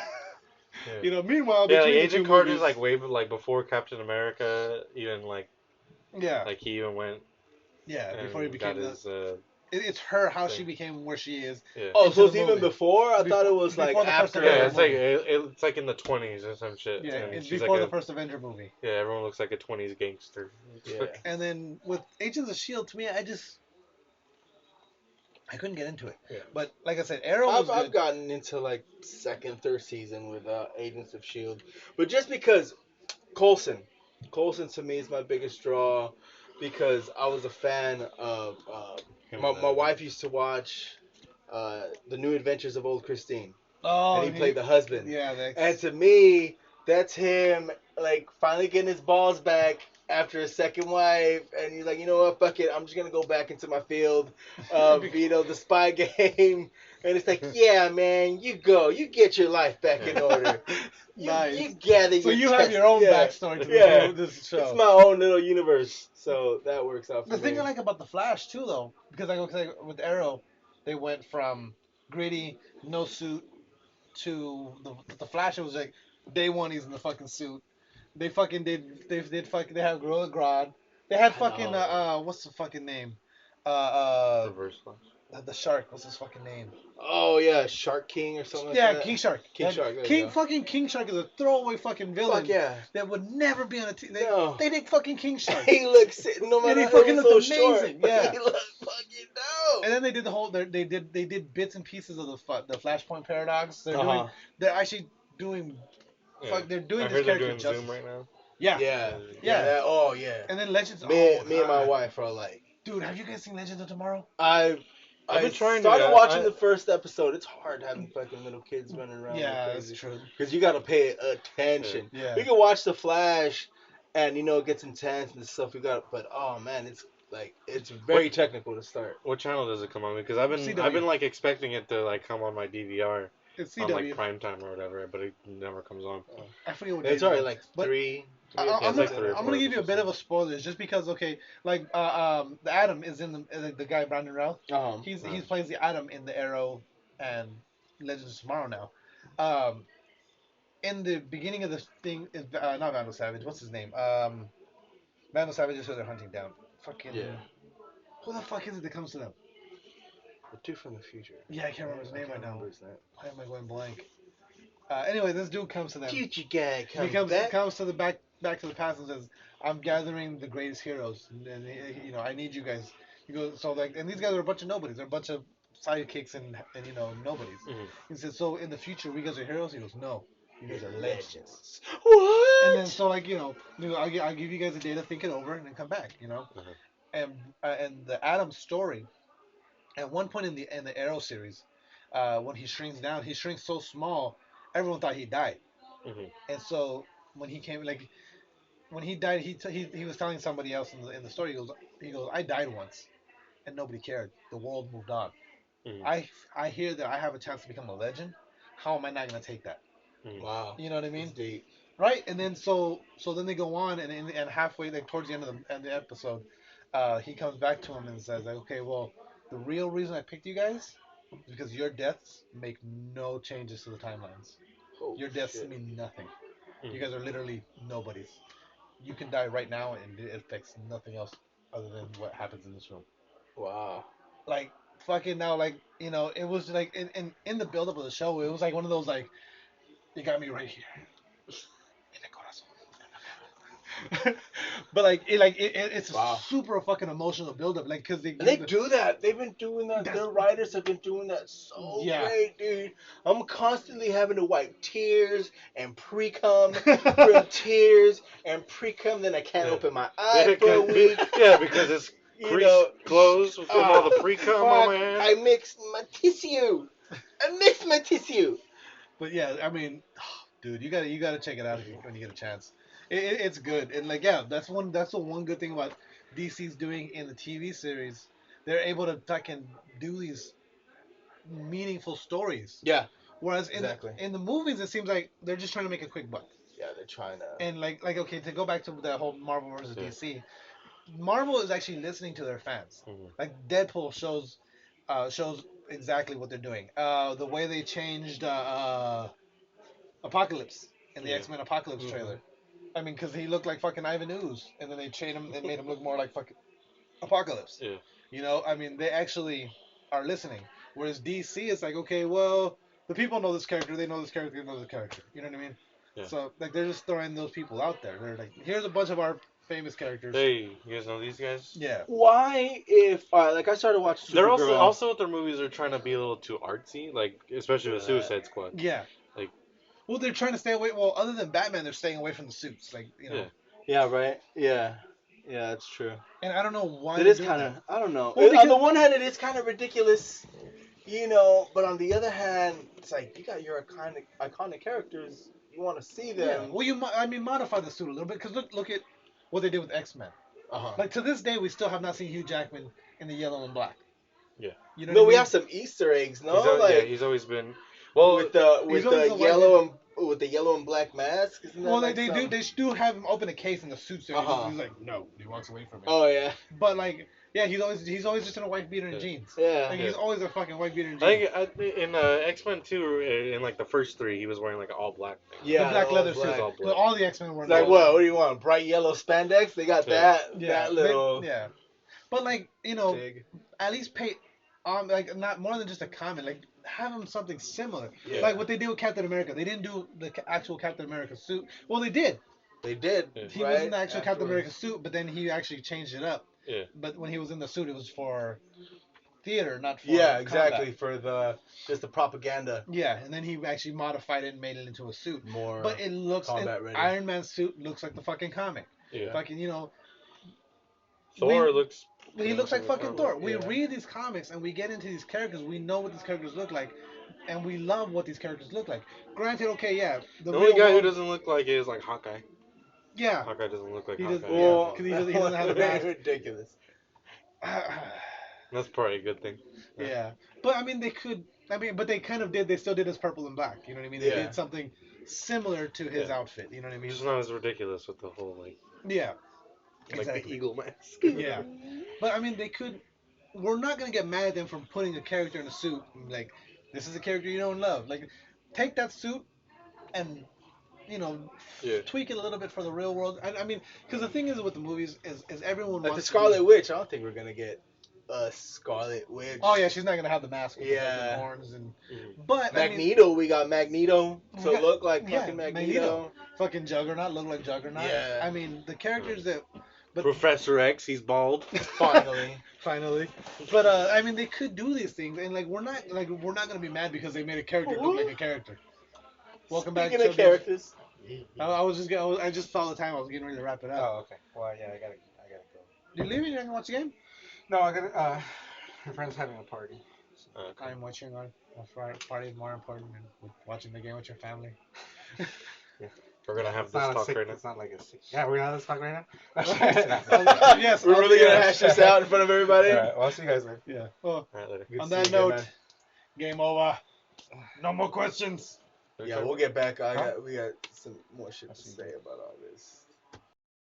Meanwhile, like Agent Carter's like way like before Captain America even like. Yeah. Like he even went. Yeah, before he became his. It's her how she became where she is. Yeah. Oh, so it's even before? I thought it was like after. Yeah, it's like in the 20s or some shit. Yeah, it's before the first Avenger movie. Yeah, everyone looks like a 20s gangster. Yeah. And then with Agents of S.H.I.E.L.D., to me, I couldn't get into it. Yeah. But like I said, Arrow I've gotten into like second, third season with Agents of S.H.I.E.L.D. But just because Coulson to me is my biggest draw because I was a fan of... My wife used to watch The New Adventures of Old Christine. Oh, and he played the husband. Yeah, and to me, that's him like finally getting his balls back after a second wife, and he's like, you know what, fuck it, I'm just gonna go back into my field, the spy game. And it's like, yeah, man, you get your life back in order. You gather. So you have your own backstory to this show. It's my own little universe, so that works out for me. The thing I like about the Flash too, though, because with Arrow, they went from gritty, no suit, to the Flash. It was like day one, he's in the fucking suit. They fucking did. They had Gorilla Grodd. They had fucking what's the fucking name? Reverse Flash. The shark. What's his fucking name? Oh yeah, Shark King or something like that. Yeah, King Shark. King Shark. King Shark is a throwaway fucking villain. Fuck yeah. That would never be on a team. They did fucking King Shark. He looks no matter he fucking looked so amazing. Short, yeah. He looked fucking dope. And then they did the whole. They did bits and pieces of the Flashpoint paradox. They're actually doing. Yeah. They're doing I this heard character they're doing justice. Zoom right now. Yeah. Yeah. And then Legends. Me and my wife are like. Dude, have you guys seen Legends of Tomorrow? I've been trying started watching the first episode. It's hard having fucking little kids running around. Yeah, that's true. Because you got to pay attention. Yeah. We can watch The Flash, and it gets intense and stuff. But oh man, it's very technical to start. What channel does it come on? Because I've been like expecting it to like come on my DVR, It's on like CW. prime time or whatever, but it never comes on. I forget what It's day it already is. like But three. I'm like gonna, 3 or I'm 4 gonna give you a bit of episodes. a spoiler just because the Atom is in the guy Brandon Routh. He plays the Atom in the Arrow and Legends of Tomorrow now. In the beginning of this thing is not Vandal Savage. What's his name? Vandal Savage is who they're hunting down. Fucking who the fuck is it that comes to them? The dude from the future. Yeah, I can't remember his name right now. His name. Why am I going blank? Anyway, this dude comes to them. Future guy He comes to the back to the past and says, "I'm gathering the greatest heroes, and I need you guys." He goes, so like, and these guys are a bunch of nobodies. They're a bunch of sidekicks and nobodies. Mhm. He says, "So in the future, we guys are heroes." He goes, "No, you guys are legends." What? And then so like I'll give you guys a day to think it over and then come back. And the Atom story, at one point in the Arrow series, when he shrinks down, he shrinks so small, everyone thought he died. Mhm. And so when he came, like when he died, he was telling somebody else in the story. He goes, I died once, and nobody cared. The world moved on. Mhm. I hear that I have a chance to become a legend. How am I not gonna take that? Mhm. Wow. You know what I mean? That's deep. Right? And then so then they go on, and halfway, like towards the end of the episode, he comes back to him and says, like, okay, well, the real reason I picked you guys is because your deaths make no changes to the timelines. Holy Your deaths shit. mean nothing. Mhm. You guys are literally nobodies. You can die right now, and it affects nothing else other than what happens in this room. Wow. Like fucking now, like it was like in the build up of the show, it was like one of those like, you got me right here. In the corazón. But it's Wow. a super fucking emotional build up, like because And they do that. They've been doing that. Their writers have been doing that so great, dude. I'm constantly having to wipe tears and pre-cum from tears and pre-cum. Then I can't open my eye for a week. Yeah, because it's closed from all the pre-cum on my hand. I mixed my tissue. But yeah, I mean, dude, you gotta check it out when you get a chance. It's good, and like that's the one good thing about DC's doing in the TV series. They're able to fucking do these meaningful stories. Yeah. Whereas Exactly. in the movies, it seems like they're just trying to make a quick buck. Yeah, they're trying to. And like okay, to go back to the whole Marvel versus DC, Marvel is actually listening to their fans. Mhm. Like Deadpool shows exactly what they're doing. The way they changed Apocalypse in the X-Men Apocalypse trailer. I mean, because he looked like fucking Ivan Ooze, and then they changed him and made him look more like fucking Apocalypse. Yeah. I mean, they actually are listening. Whereas DC is like, okay, well, the people know this character, they know this character, they know this character. You know what I mean? Yeah. So like they're just throwing those people out there. They're like, here's a bunch of our famous characters. Hey, you guys know these guys? Yeah. Why, if like I started watching Supergirl. They're also with their movies are trying to be a little too artsy, like especially with Suicide Squad. Yeah. Like, well, they're trying to stay away. Well, other than Batman, they're staying away from the suits. Like Yeah. Right. Yeah. Yeah, that's true. And I don't know why. It is kind of. I don't know. Well, on the one hand, it is kind of ridiculous, but on the other hand, it's like you got your iconic characters. You want to see them. Yeah. Well, modify the suit a little bit because look at what they did with X-Men. Like to this day, we still have not seen Hugh Jackman in the yellow and black. Yeah. You know what I mean? We have some Easter eggs. He's always been. Well, with the yellow and black mask. Isn't that well, they do have him open a case in the suit. So he's like, no, he walks away from it. Oh yeah. But like, yeah, he's always just in a white beater and jeans. Yeah. Like, he's always a fucking white beater and jeans. I think in X-Men 2, in like the first 3, he was wearing like an all black thing. Yeah, the black leather suit. All the X-Men were like what? What do you want? Bright yellow spandex? They got that little. Yeah. But like at least pay like not more than just a comment. Like have him something similar. Yeah. Like what they did with Captain America. They didn't do the actual Captain America suit. Well, they did. They did. Yeah. He was in the actual Captain America suit, but then he actually changed it up. Yeah. But when he was in the suit, it was for theater, not for exactly combat. for just the propaganda. Yeah, and then he actually modified it and made it into a suit. More. But it looks ready. Iron Man's suit looks like the fucking comic. Yeah. Fucking Thor looks. He looks like fucking Thor. Yeah. We read these comics and we get into these characters. We know what these characters look like, and we love what these characters look like. Granted, okay, yeah. The only guy who doesn't look like it is like Hawkeye. Yeah. Hawkeye doesn't look like He Hawkeye. because he doesn't have the mask. Ridiculous. That's probably a good thing. Yeah. But I mean, they could I mean, but they kind of did. They still did his purple and black. You know what I mean? They Yeah. did something similar to his outfit. You know what I mean? Just not as ridiculous with the whole Yeah. like Exactly. the eagle mask. Yeah. But I mean, they could. We're not gonna get mad at them for putting a character in a suit. Like, this is a character you know and love. Like, take that suit and tweak it a little bit for the real world. I mean, because the thing is with the movies is everyone Like wants the Scarlet Witch, I don't think we're gonna get a Scarlet Witch. Oh yeah, she's not gonna have the mask with the fucking horns and. But Magneto, we got Magneto, so it look like fucking Magneto. Fucking Juggernaut, look like Juggernaut. Yeah. I mean, the characters that. But, Professor X, he's bald. Finally. But I mean, they could do these things, and like we're not gonna be mad because they made a character look like a character. Welcome back. Speaking of characters. I just saw the time. I was getting ready to wrap it up. Oh, okay. Well, yeah, I gotta go. You leaving? You gonna watch the game? No, I gotta. My friend's having a party. So. Okay. I'm watching on. Party is more important than watching the game with your family. Yeah. We're gonna have this talk right now. It's not like a sick. Yeah, we're gonna have this talk right now. Yes, we're really gonna hash this out in front of everybody. All right, well, I'll see you guys later. Yeah. Well, All right, later. on that note, game over. No more questions. Yeah, we'll get back. We got some more shit to say about all this.